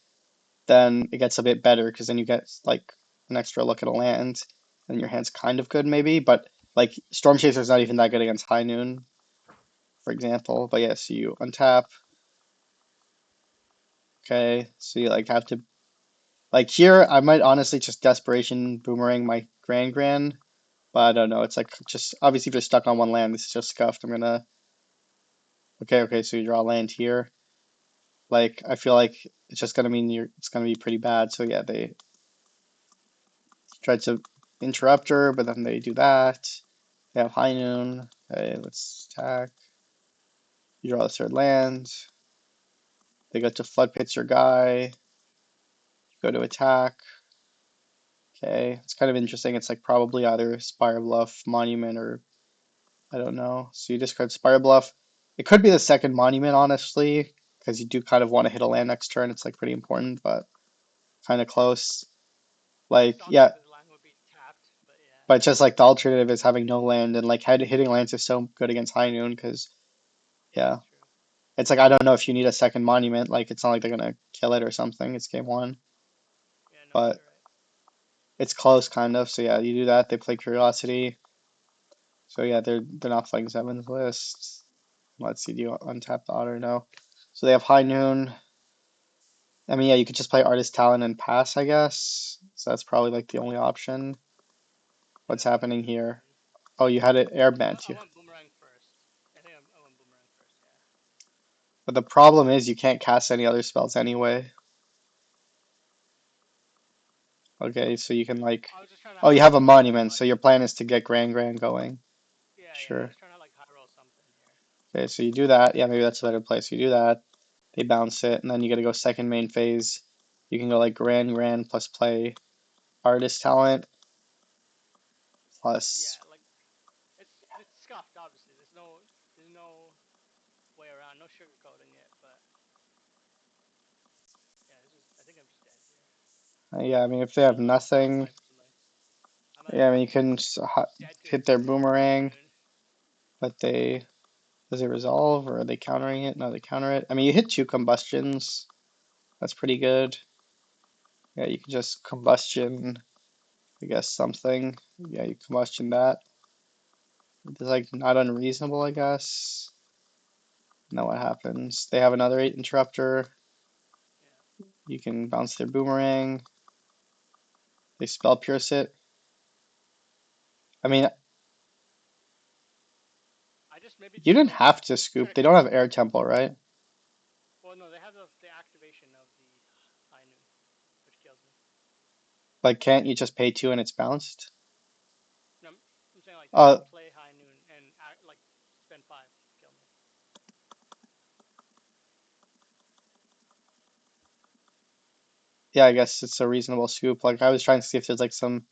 S1: then it gets a bit better because then you get like an extra look at a land, and your hand's kind of good maybe. But like Storm Chaser's not even that good against High Noon, for example. But yes, you untap. Okay, so you like have to like here. I might honestly just desperation boomerang my Grand, but I don't know. It's like just obviously if you're stuck on one land, this is just scuffed. I'm gonna okay. So you draw a land here. Like I feel like it's just gonna mean you're it's gonna be pretty bad. So yeah, they tried to interrupt her, but then they do that. They have High Noon. Okay, let's attack. You draw the third land. They go to Flood Pits your guy. Go to attack. Okay, it's kind of interesting. It's like probably either Spire Bluff, Monument, or I don't know. So you discard Spire Bluff. It could be the second Monument, honestly, because you do kind of want to hit a land next turn. It's like pretty important, but kind of close.
S2: It
S1: Like,
S2: sucks
S1: yeah,
S2: that the land would be tapped, but yeah,
S1: but just like the alternative is having no land, and like hitting lands is so good against High Noon because,
S2: yeah,
S1: yeah,
S2: that's true.
S1: it's like I don't know if you need a second Monument. Like, it's not like they're gonna kill it or something. It's game one,
S2: Yeah, no,
S1: but
S2: you're right.
S1: it's close kind of. So yeah, you do that. They play Curiosity. So yeah, they're not playing Seven's list. Let's see, do you untap the otter? No. So they have High Noon. I mean, yeah, you could just play Artist Talent and pass, I guess. So that's probably like the only option.
S2: Yeah,
S1: What's
S2: that's probably
S1: happening
S2: the only
S1: here?
S2: option.
S1: Oh, you had it airbent
S2: I
S1: you.
S2: went boomerang first. I think I went boomerang first. Yeah.
S1: But the problem is you can't cast any other spells anyway. Okay, so you can like,
S2: I was just trying to
S1: oh, you
S2: high
S1: have a
S2: roll something,
S1: monument,
S2: but
S1: so your plan is to get Grand going.
S2: yeah, yeah. I
S1: Sure.
S2: was trying to like high roll something here.
S1: Okay, so you do that. Yeah, maybe that's a better play. So you do that. They bounce it, and then you got to go second main phase. You can go like Grand plus play Artist Talent
S2: Yeah,
S1: plus.
S2: like it's scuffed. Obviously, there's no way around, no sugarcoating it. But yeah, it's just I think I'm just dead here.
S1: Yeah, I mean if they have
S2: I'll
S1: nothing,
S2: play something. I might
S1: yeah, I mean you
S2: be
S1: can
S2: dead to
S1: hit their
S2: High
S1: boomerang,
S2: Noon.
S1: but they does it resolve or are they countering it? No, they counter it. I mean you hit two combustions. That's pretty good. Yeah, you can just combustion, I guess something. Yeah, you combustion that. It's like not unreasonable, I guess. Now what happens? They have another eight interrupter.
S2: Yeah.
S1: You can bounce their boomerang. They spell pierce it. I mean,
S2: I just maybe
S1: you
S2: just
S1: didn't
S2: go
S1: have to scoop. They don't have air temple, right?
S2: well, no, they have the activation of the High Noon, which kills me.
S1: Like, can't you just pay two and it's bounced?
S2: No, I'm saying like they
S1: Uh,
S2: can play High Noon and like spend five to kill me.
S1: yeah, I guess it's a reasonable scoop. Like, I was trying to see if there's like some,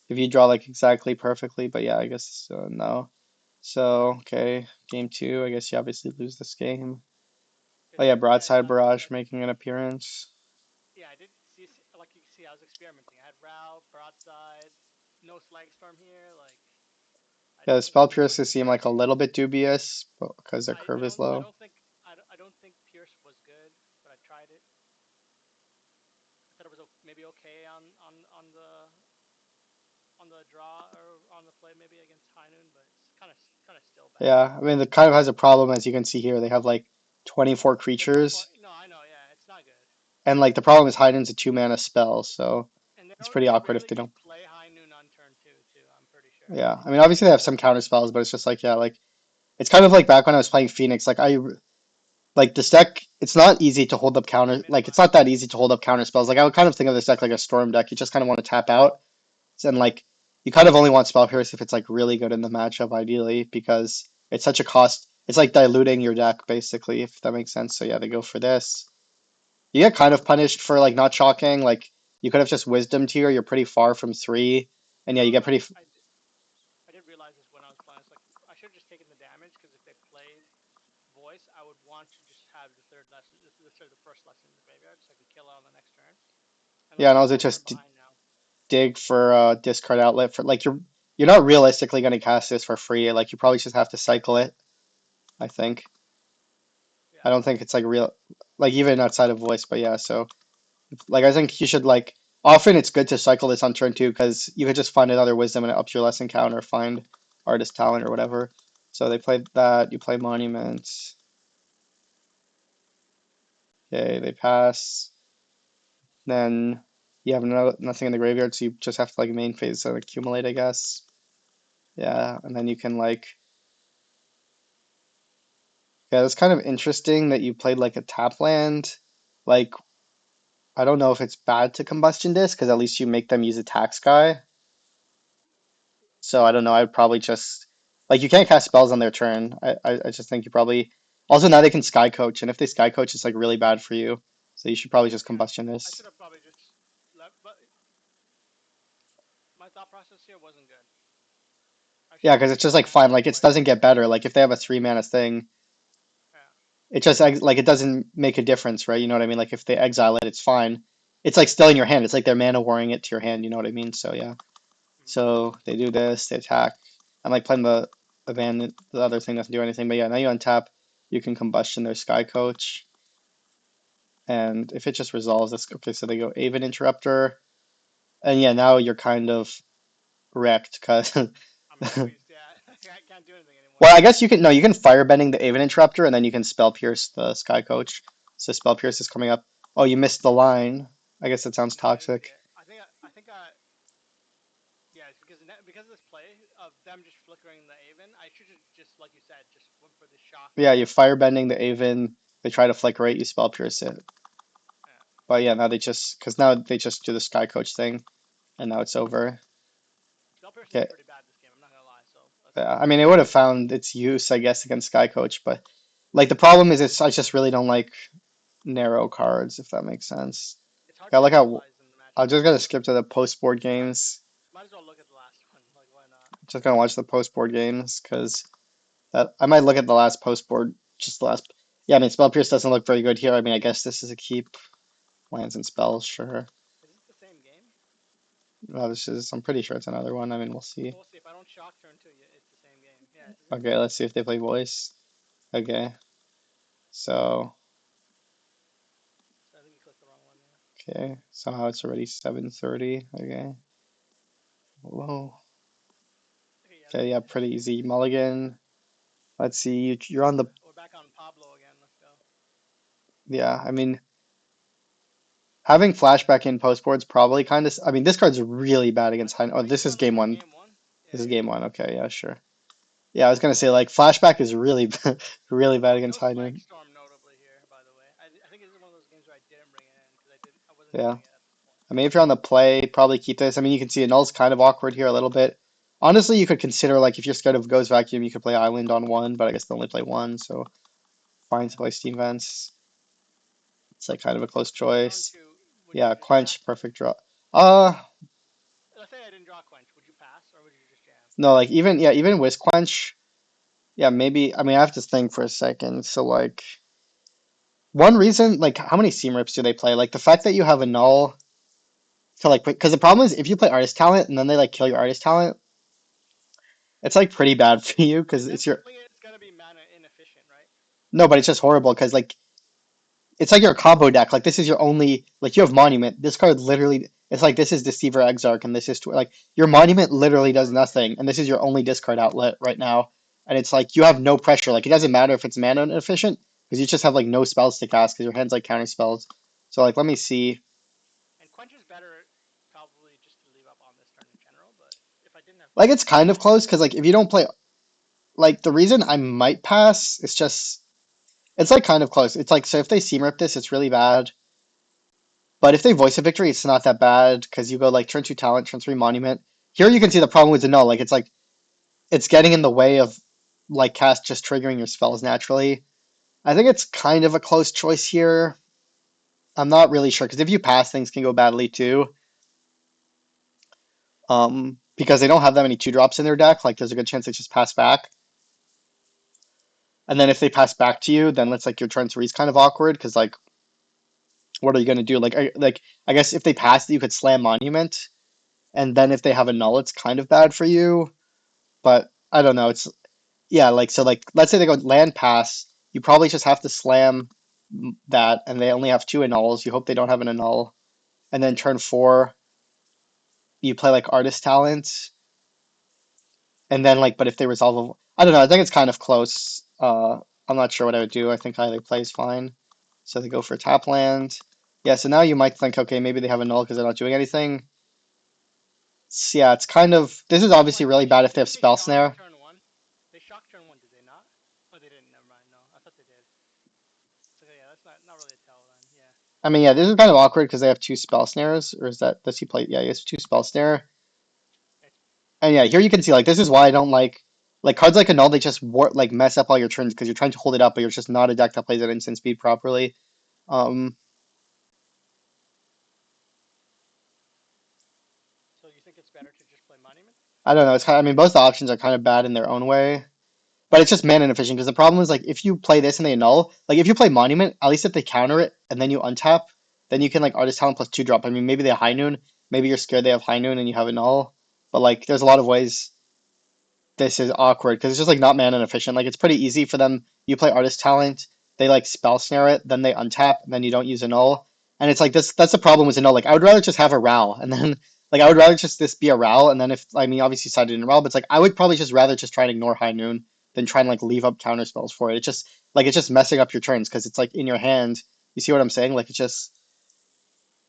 S1: if you draw like exactly perfectly, but yeah, I guess no. So, okay, game two. I guess you obviously lose this game. Oh
S2: Because
S1: yeah,
S2: yeah,
S1: Broadside Barrage
S2: like
S1: making an appearance.
S2: yeah, I did see like you can see I was experimenting. I had Row, Broadside, no Slag Storm here. Like I
S1: Yeah, the
S2: didn't
S1: spell
S2: know
S1: pierces
S2: if
S1: seem like a little bit dubious because their curve is
S2: I
S1: low.
S2: don't think I don't think Pierce was good, but I tried it. I thought it was maybe okay on the draw or on the play maybe against High Noon, but it's kind of still bad.
S1: Yeah, I mean, it kind of has a problem as you can see here. They have like 24
S2: They have
S1: creatures,
S2: 20. No, I know. Yeah, it's not good.
S1: and like the problem is Heiden's a 2 mana spell, so
S2: And
S1: it's pretty
S2: they
S1: awkward if
S2: rarely
S1: they
S2: just
S1: don't.
S2: play High Noon on turn two too. I'm pretty sure.
S1: Yeah, I mean, obviously they have some counter spells, but it's just like, yeah, like it's kind of like back when I was playing Phoenix. Like this deck, it's not easy to hold up
S2: They
S1: counter. Like it's not
S2: minimize.
S1: that easy to hold up counter spells. Like I would kind of think of this deck like a storm deck. You just kind of want to tap out, and like you kind of only want spell pierce if it's like really good in the matchup, ideally, because it's such a cost. It's like diluting your deck basically, if that makes sense. So yeah, they go for this. You get kind of punished for like not chalking. Like you could have just wisdom tier. You're pretty far from three, and yeah, you
S2: Well,
S1: get pretty.
S2: I did realize this when I was playing. It's like I should have just taken the damage because if they played voice, I would want to just have the third lesson, the first lesson in the graveyard, so I can kill it on the next turn. And
S1: Yeah,
S2: like
S1: and
S2: I'm
S1: also
S2: one turn
S1: just
S2: behind now.
S1: dig for discard outlet for like you're not realistically going to cast this for free. Like you probably just have to cycle it. I think. I
S2: Yeah,
S1: don't think it's like real, like even outside of voice. But yeah, so like I think you should like often it's good to cycle this on turn two because you could just find another wisdom and it ups your lesson count or find artist talent or whatever. So they played that. You play monuments. Okay, they pass. Then you have nothing in the graveyard, so you just have to like main phase and accumulate, I guess. Yeah, and then you can like yeah, it's kind of interesting that you played like a tap land. Like I don't know if it's bad to combustion disc because at least you make them use attack sky. So I don't know. I'd probably just like you can't cast spells on their turn. I just think you probably also now they can sky coach, and if they sky coach, it's like really bad for you. So you should probably just
S2: yeah.
S1: combustion
S2: I
S1: this.
S2: should have probably just left, but my thought process here wasn't good. I should
S1: Yeah,
S2: have
S1: because it's
S2: taken
S1: just
S2: the
S1: like fine.
S2: damage
S1: Like it
S2: before I
S1: doesn't
S2: did
S1: get
S2: that.
S1: better. Like if they have a 3 mana thing,
S2: Yeah.
S1: it just like it doesn't make a difference, right? You know what I mean? Like if they exile it, it's fine. It's like still in your hand. It's like they're mana warring it to your hand. You know what I mean? So yeah.
S2: Mm-hmm.
S1: So they do this. They attack. I'm like playing the van. The other thing doesn't do anything. But yeah, now you untap. You can combustion their sky coach. And if it just resolves this, okay, so they go Aven Interrupter, and yeah, now you're kind of wrecked because,
S2: I'm squeezed. Yeah, I can't do anything anymore.
S1: well, I guess you can no, you can Firebending the Aven Interrupter, and then you can Spell Pierce the Sky Coach. So Spell Pierce is coming up. Oh, you missed the line. I guess that sounds
S2: No, I didn't see
S1: toxic.
S2: it. Yeah, it's because of this play of them just flickering the Aven. I should have just like you said, just went for the shock
S1: Yeah, you
S2: and
S1: Firebending the Aven. They try to flicker it. You Spell Pierce it.
S2: yeah.
S1: But yeah, now they just because now they just do the Sky Coach thing, and now it's over.
S2: Spell Pierce is
S1: Okay.
S2: pretty bad this game. I'm not gonna lie. So that's
S1: Yeah,
S2: good.
S1: I mean, it would have found its use, I guess, against Sky Coach, but like the problem is, it's I just really don't like narrow cards, if that makes sense.
S2: It's hard
S1: Yeah,
S2: to
S1: like
S2: analyze in the
S1: I'm
S2: matchup
S1: just gonna
S2: too.
S1: skip to the post board
S2: Might
S1: games.
S2: might as well look at the last one. Like why not?
S1: Just gonna watch the post board games because that I might look at the last post board, just the last. Yeah, I mean, Spell Pierce doesn't look very good here. I mean, I guess this is a keep. Lands and spells, sure.
S2: Is this the same game?
S1: No, this is. I'm pretty sure it's another one. I mean, we'll see.
S2: We'll see. If I don't shock turn two, it's the same game. Yeah, it's the same
S1: Okay,
S2: game.
S1: let's see if they play voice. Okay, so
S2: So I think you clicked the wrong one. Yeah.
S1: okay, somehow it's already 7:30. Okay, whoa.
S2: Okay. Yeah.
S1: Okay, yeah, pretty easy. Mulligan. Let's see. You're on the.
S2: We're back on Pablo again. Let's go.
S1: Yeah, I mean, having flashback in post board's probably kind of. I mean, this card's really bad against high. Oh,
S2: Are you
S1: this is
S2: still
S1: game
S2: looking at
S1: one.
S2: game one?
S1: This
S2: Yeah.
S1: is
S2: Yeah.
S1: game one. Okay, yeah, sure. Yeah, I was gonna say like flashback is really really bad
S2: No
S1: against high
S2: spike
S1: noon.
S2: storm notably here, by the way. I think this is one of those games where I didn't bring it in because I wasn't
S1: Yeah,
S2: using it at this point.
S1: I mean if you're on the play, probably keep this. I mean you can see it null's kind of awkward here a little bit. Honestly, you could consider like if you're scared of Ghost Vacuum, you could play Island on one, but I guess they only play one, so fine to
S2: Yeah.
S1: play Steam Vents. It's like kind of a close
S2: Turn
S1: choice.
S2: two, would you
S1: Yeah,
S2: just pass?
S1: Quench, perfect draw. Uh,
S2: Let's say I didn't draw quench. Would you pass or would you just jam?
S1: no, like even yeah, even with Quench, yeah, maybe. I mean, I have to think for a second. So like one reason, like how many seam rips do they play? Like the fact that you have a null to like, because the problem is if you play artist talent and then they like kill your artist talent, it's like pretty bad for you because
S2: But them
S1: it's your
S2: killing it's gonna be mana inefficient, right?
S1: no, but it's just horrible because like it's like your combo deck. Like this is your only like you have monument. This card literally It's like this is Deceiver Exarch and this is like your monument literally does nothing, and this is your only discard outlet right now. And it's like you have no pressure. Like it doesn't matter if it's mana inefficient because you just have like no spells to cast because your hand's like counter spells. So like let me see.
S2: And Quench is better probably just to leave up on this turn in general, but if I didn't have
S1: Like it's
S2: Quench,
S1: kind of close because like if you don't play like the reason I might pass, it's just it's like kind of close. It's like so if they seam rip this, it's really bad. But if they voice a victory, it's not that bad because you go like turn two talent, turn three monument. Here you can see the problem with the null. Like it's getting in the way of like cast just triggering your spells naturally. I think it's kind of a close choice here. I'm not really sure because if you pass, things can go badly too. Because they don't have that many two drops in their deck. Like there's a good chance they just pass back. And then if they pass back to you, then it's like your turn three is kind of awkward because like what are you gonna do? Like I guess if they pass, you could slam monument, and then if they have a null, it's kind of bad for you. But I don't know. It's yeah, like so like let's say they go land pass, you probably just have to slam that, and they only have two annuls. You hope they don't have an annul, and then turn four, you play like artist talent, and then like but if they resolve, I don't know. I think it's kind of close. I'm not sure what I would do. I think either play is fine. So they go for tap land. Yeah, so now you might think, okay, maybe they have a null because they're not doing anything. Yeah, it's kind of this is
S2: didn't
S1: obviously
S2: like
S1: really bad if they have
S2: didn't they
S1: spell
S2: shock
S1: snare.
S2: turn one? They shocked turn one, did they not? Oh, they didn't. Never mind. No, I thought they did. So yeah, that's not really a tell then. Yeah.
S1: I mean, yeah, this is kind of awkward because they have two spell snares, or is that does he play? Yeah, he has two spell snare.
S2: It's,
S1: And yeah, here you can see like this is why I don't like cards like Annul. They just like mess up all your turns because you're trying to hold it up, but you're just not a deck that plays at instant speed properly. Um,
S2: so you think it's better to just play Monument?
S1: I don't know. It's kind of, I mean, both the options are kind of bad in their own way, but it's just mana inefficient because the problem is like if you play this and they annul, like if you play Monument, at least if they counter it and then you untap, then you can like Artist Talent plus two drop. I mean, maybe they have High Noon, maybe you're scared they have High Noon and you have Annul, but like there's a lot of ways this is awkward because it's just like not mana inefficient. Like it's pretty easy for them. You play Artist Talent, they like spell snare it, then they untap, and then you don't use a null. And it's like this. That's the problem with a null. Like I would rather just have a Ral, and then like I would rather just this be a Ral, and then if I mean obviously sided in Ral, but it's like I would probably just rather just try and ignore High Noon than try and like leave up counter spells for it. It's just like it's just messing up your turns because it's like in your hand. You see what I'm saying? Like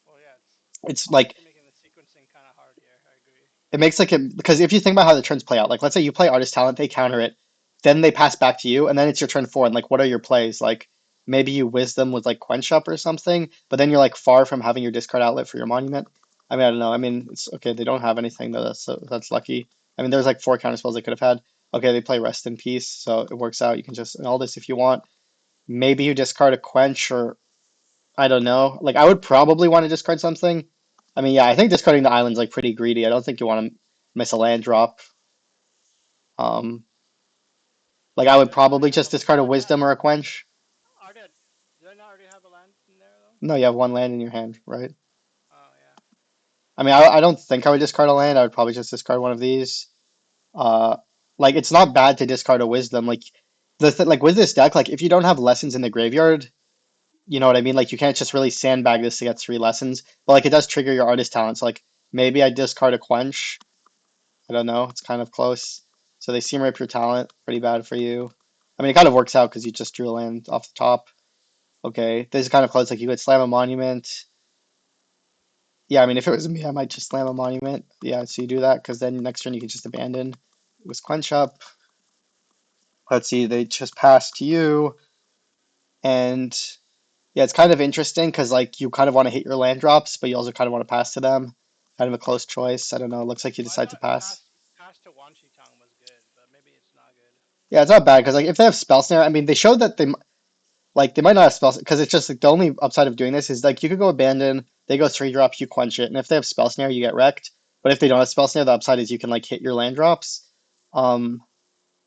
S2: Well, yeah, it's
S1: it's like
S2: honestly making the sequencing kind of hard here. I agree.
S1: it makes like it because if you think about how the turns play out, like let's say you play artist talent, they counter it, then they pass back to you, and then it's your turn four. And like, what are your plays? Like maybe you wisdom with like quench up or something, but then you're like far from having your discard outlet for your monument. I mean, I don't know. I mean, it's okay. They don't have anything though. That's lucky. I mean, there's like four counter spells they could have had. Okay, they play rest in peace, so it works out. You can just all this if you want. Maybe you discard a quench or I don't know. Like I would probably want to discard something. I mean, yeah, I think discarding the island's like pretty greedy. I don't think you want to miss a land drop. Um, like I
S2: Yeah,
S1: would
S2: do they already
S1: probably
S2: have
S1: just
S2: the?
S1: discard a wisdom or a quench.
S2: Are they? Do they not already have the land in there though?
S1: No, you have one land in your hand, right?
S2: Oh yeah.
S1: I mean, I don't think I would discard a land. I would probably just discard one of these. Uh, like it's not bad to discard a wisdom. Like like with this deck, like if you don't have lessons in the graveyard, you know what I mean? Like you can't just really sandbag this to get three lessons. But like it does trigger your artist talent. So like maybe I discard a quench. I don't know. It's kind of close. So they seam rape your talent. Pretty bad for you. I mean, it kind of works out because you just drew a land off the top. Okay, this is kind of close. Like you could slam a monument. Yeah, I mean, if it was me, I might just slam a monument. Yeah, so you do that because then next turn you can just abandon. It was quench up. Let's see, they just pass to you, and yeah, it's kind of interesting because like you kind of want to hit your land drops, but you also kind of want to pass to them. Kind of a close choice. I don't know. It looks like you
S2: Well, I
S1: decide to
S2: thought
S1: pass.
S2: pass to Wanshi Tong was good, but maybe it's not good.
S1: Yeah, it's not bad because like if they have spell snare, I mean, they showed that they might not have spell because it's just like the only upside of doing this is like you could go abandon, they go three drop, you quench it, and if they have spell snare, you get wrecked. But if they don't have spell snare, the upside is you can like hit your land drops. Um,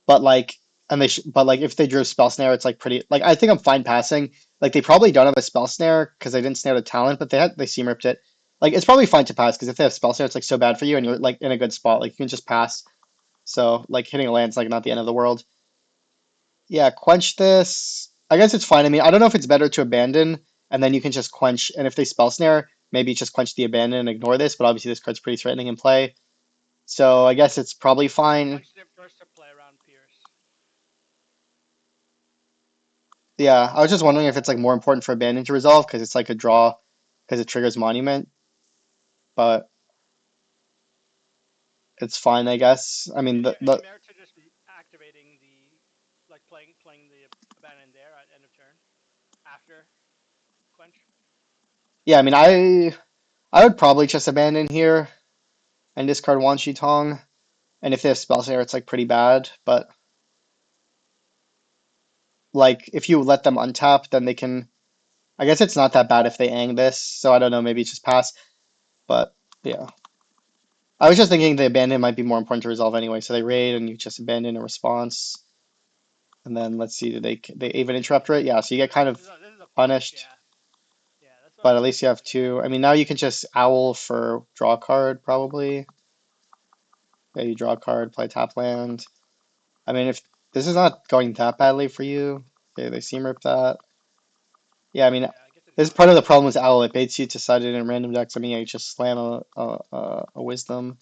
S1: but like but like if they drew spell snare, it's like pretty like I think I'm fine passing. Like they probably don't have a spell snare because they didn't snare the talent, but they seam ripped it. Like it's probably fine to pass because if they have spell snare, it's like so bad for you, and you're like in a good spot. Like you can just pass. So like hitting a land's like not the end of the world. Yeah, quench this. I guess it's fine. I mean, I don't know if it's better to abandon and then you can just quench. And if they spell snare, maybe just quench the abandon and ignore this, but obviously this card's pretty threatening in play. So I guess it's probably
S2: I
S1: fine.
S2: quenched it first to play around Pierce.
S1: Yeah, I was just wondering if it's like more important for abandon to resolve because it's like a draw because it triggers monument, but it's fine, I guess. I mean,
S2: Any
S1: the
S2: merit to just activating the like playing the abandon there at end of turn after quench?
S1: yeah, I mean, I would probably just abandon here and discard Wan Shi Tong. And if they have spell snare, it's like pretty bad. But like if you let them untap, then they can. I guess it's not that bad if they ang this. So I don't know, maybe just pass. But yeah, I was just thinking the abandon might be more important to resolve anyway. So they raid and you just abandon a response. And then let's see, do they even interrupt it? Yeah, so you get kind of
S2: This is a punish.
S1: punished,
S2: Yeah, yeah. That's what I
S1: but
S2: was
S1: at least you
S2: thinking.
S1: have two. I mean, now you can just owl for draw a card probably. Yeah, you draw a card, play tap land. I mean, if this is not going that badly for you, okay, they seam rip that. Yeah, I mean,
S2: Yeah, I guess it's
S1: this is
S2: not.
S1: part of the problem with owl. It baits you to side it in random decks. I mean, yeah, you just slam a wisdom.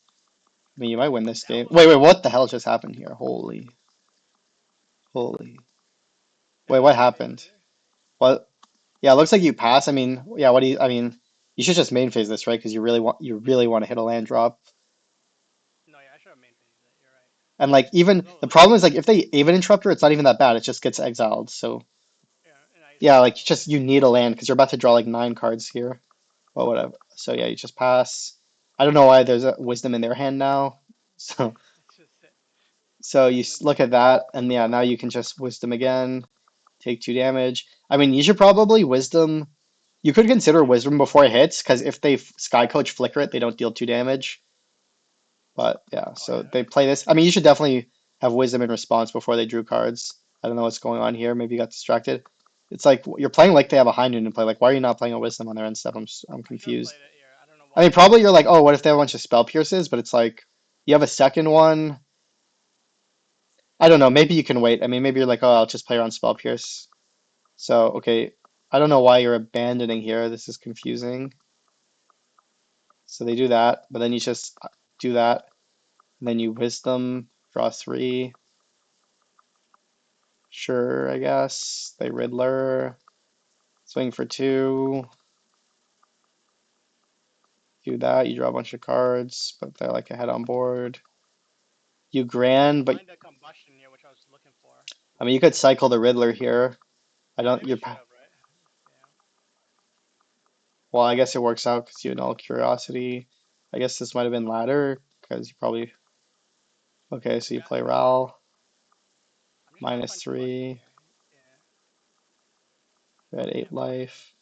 S1: I mean, you might win this game.
S2: Owl
S1: Wait,
S2: is
S1: wait, what the hell just happened here? Holy, holy. Wait,
S2: Owl
S1: what
S2: main phase
S1: happened?
S2: here.
S1: What? Yeah, it looks like you pass. I mean, yeah, what do you, I mean, you should just main phase this, right? Because you really want to hit a land drop.
S2: No, yeah, I should have main phase it. You're right.
S1: And like even
S2: There's no
S1: the
S2: like
S1: problem is like if they even interrupt her, it's not even that bad. It just gets exiled. So
S2: yeah, and I just
S1: yeah,
S2: pass
S1: like
S2: anyway.
S1: you need a land because you're about to draw like 9 cards here. Well, whatever. So yeah, you just pass. I don't know why there's a wisdom in their hand now. So
S2: It's just it.
S1: so you
S2: Only
S1: look
S2: two.
S1: at that, and yeah, now you can just wisdom again, take 2 damage. I mean, you should probably wisdom. You could consider wisdom before it hits, because if they sky coach flicker it, they don't deal 2 damage. But yeah,
S2: Oh
S1: so
S2: yeah,
S1: they play this. I mean, you should definitely have wisdom in response before they drew cards. I don't know what's going on here. Maybe you got distracted. It's like you're playing like they have a high noon in play. Like, why are you not playing a wisdom on their end step? I'm
S2: I should have
S1: confused.
S2: played it here. I don't know
S1: I mean,
S2: why.
S1: probably you're like, oh, what if they have a bunch of spell pierces? But it's like you have a second one. I don't know. Maybe you can wait. I mean, maybe you're like, oh, I'll just play around spell pierce. So okay, I don't know why you're abandoning here. This is confusing. So they do that, but then you just do that, and then you wisdom, draw 3. Sure, I guess. They Riddler, swing for 2, do that. You draw a bunch of cards, but they're like ahead on board. You
S2: They
S1: grand, but
S2: find a combustion here, which I was looking for.
S1: I mean, you could cycle the Riddler here. I
S2: Yeah,
S1: don't.
S2: maybe I should have, right? Yeah.
S1: Well, I guess it works out because you annul curiosity. I guess this might have been ladder because you probably. Okay, so you
S2: Okay.
S1: play Ral,
S2: I'm just trying to
S1: minus
S2: find combustion
S1: 3.
S2: here. Yeah.
S1: You're at 8
S2: Can't find it.
S1: life.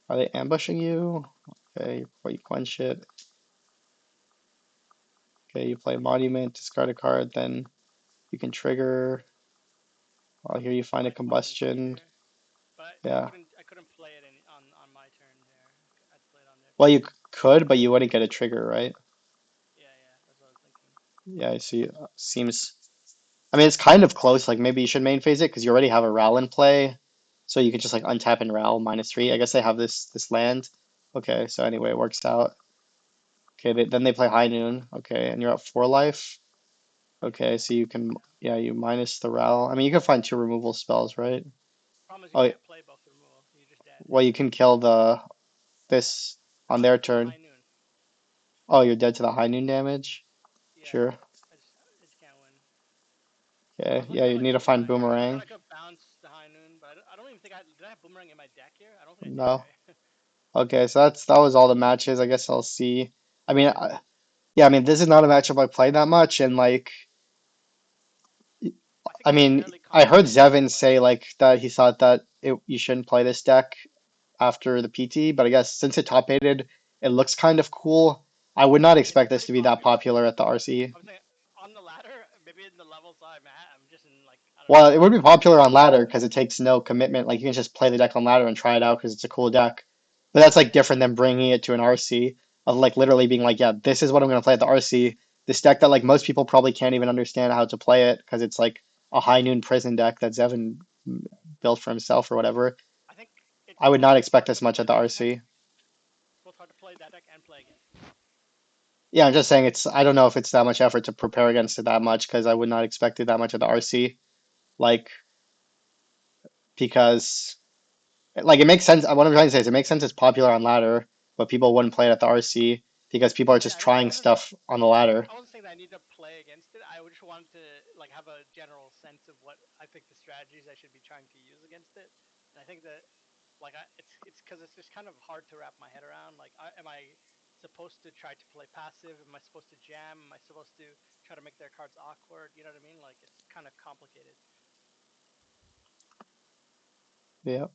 S1: Are they ambushing you? Okay, you quench it. Okay, you play Monument, discard a card, then you can trigger. Well, here you find a
S2: Might find this
S1: combustion.
S2: here, but I
S1: Yeah.
S2: couldn't. I couldn't play it on my turn there. I had to play it on their
S1: Well,
S2: turn.
S1: you could, but you wouldn't get a trigger, right?
S2: Yeah, yeah. That's what I was thinking.
S1: Yeah, I see. Seems. I mean, it's kind of close. Like maybe you should main phase it because you already have a Ral in play, so you could just like untap and Ral minus 3. I guess they have this land. Okay, so anyway, it works out. Okay, then they play High Noon. Okay, and you're at 4 life. Okay, so you can,
S2: Yeah.
S1: yeah, you minus the Ral. I mean, you can find 2 removal spells, right?
S2: Problem is you
S1: Oh,
S2: can't play both the removal. You're just dead.
S1: well, you can kill this on
S2: I'll
S1: their
S2: just kill the
S1: turn.
S2: high noon.
S1: Oh, you're dead to the High Noon damage?
S2: Yeah.
S1: Sure.
S2: I just can't win. I
S1: Okay,
S2: was
S1: yeah,
S2: looking for
S1: you
S2: like
S1: need to find
S2: boomerang here. I thought
S1: Boomerang.
S2: I could bounce the high noon, but I don't even think I did. I have boomerang in my deck here. I don't think I did,
S1: No.
S2: right?
S1: Okay, so that was all the matches. I guess I'll see. I mean, yeah, I mean, this is not a matchup I play that much, and like,
S2: I think
S1: I
S2: it's
S1: mean,
S2: fairly
S1: I heard
S2: competitive
S1: Zevin
S2: gameplay.
S1: say like that he thought that you shouldn't play this deck after the PT, but I guess since it top aided, it looks kind of cool. I would not
S2: It's
S1: expect this
S2: pretty
S1: to be that
S2: popular.
S1: popular at the RC.
S2: I was saying on the ladder, maybe in the levels I'm at, I'm just in like I don't
S1: Well,
S2: know,
S1: it would be popular on ladder because it takes no commitment. Like you can just play the deck on ladder and try it out because it's a cool deck. But that's like different than bringing it to an RC of like literally being like, yeah, this is what I'm gonna play at the RC. This deck that like most people probably can't even understand how to play it because it's like a high noon prison deck that Zevin built for himself or whatever.
S2: I think
S1: I would not expect
S2: supposed
S1: this
S2: to
S1: much at the
S2: I think
S1: RC.
S2: play that deck and play against it.
S1: Yeah, I'm just saying it's I don't know if it's that much effort to prepare against it that much because I would not expect it that much at the RC. Like because like it makes sense. What I'm trying to say is it makes sense it's popular on ladder, but people wouldn't play it at the RC because people are
S2: Yeah,
S1: just
S2: I
S1: trying
S2: wasn't
S1: stuff on the ladder.
S2: I wasn't saying that I need to play against it. I just wanted to like have a general sense of what I think the strategies I should be trying to use against it. And I think that it's because it's just kind of hard to wrap my head around. Like, am I supposed to try to play passive? Am I supposed to jam? Am I supposed to try to make their cards awkward? You know what I mean? Like, it's kind of complicated.
S1: Yeah.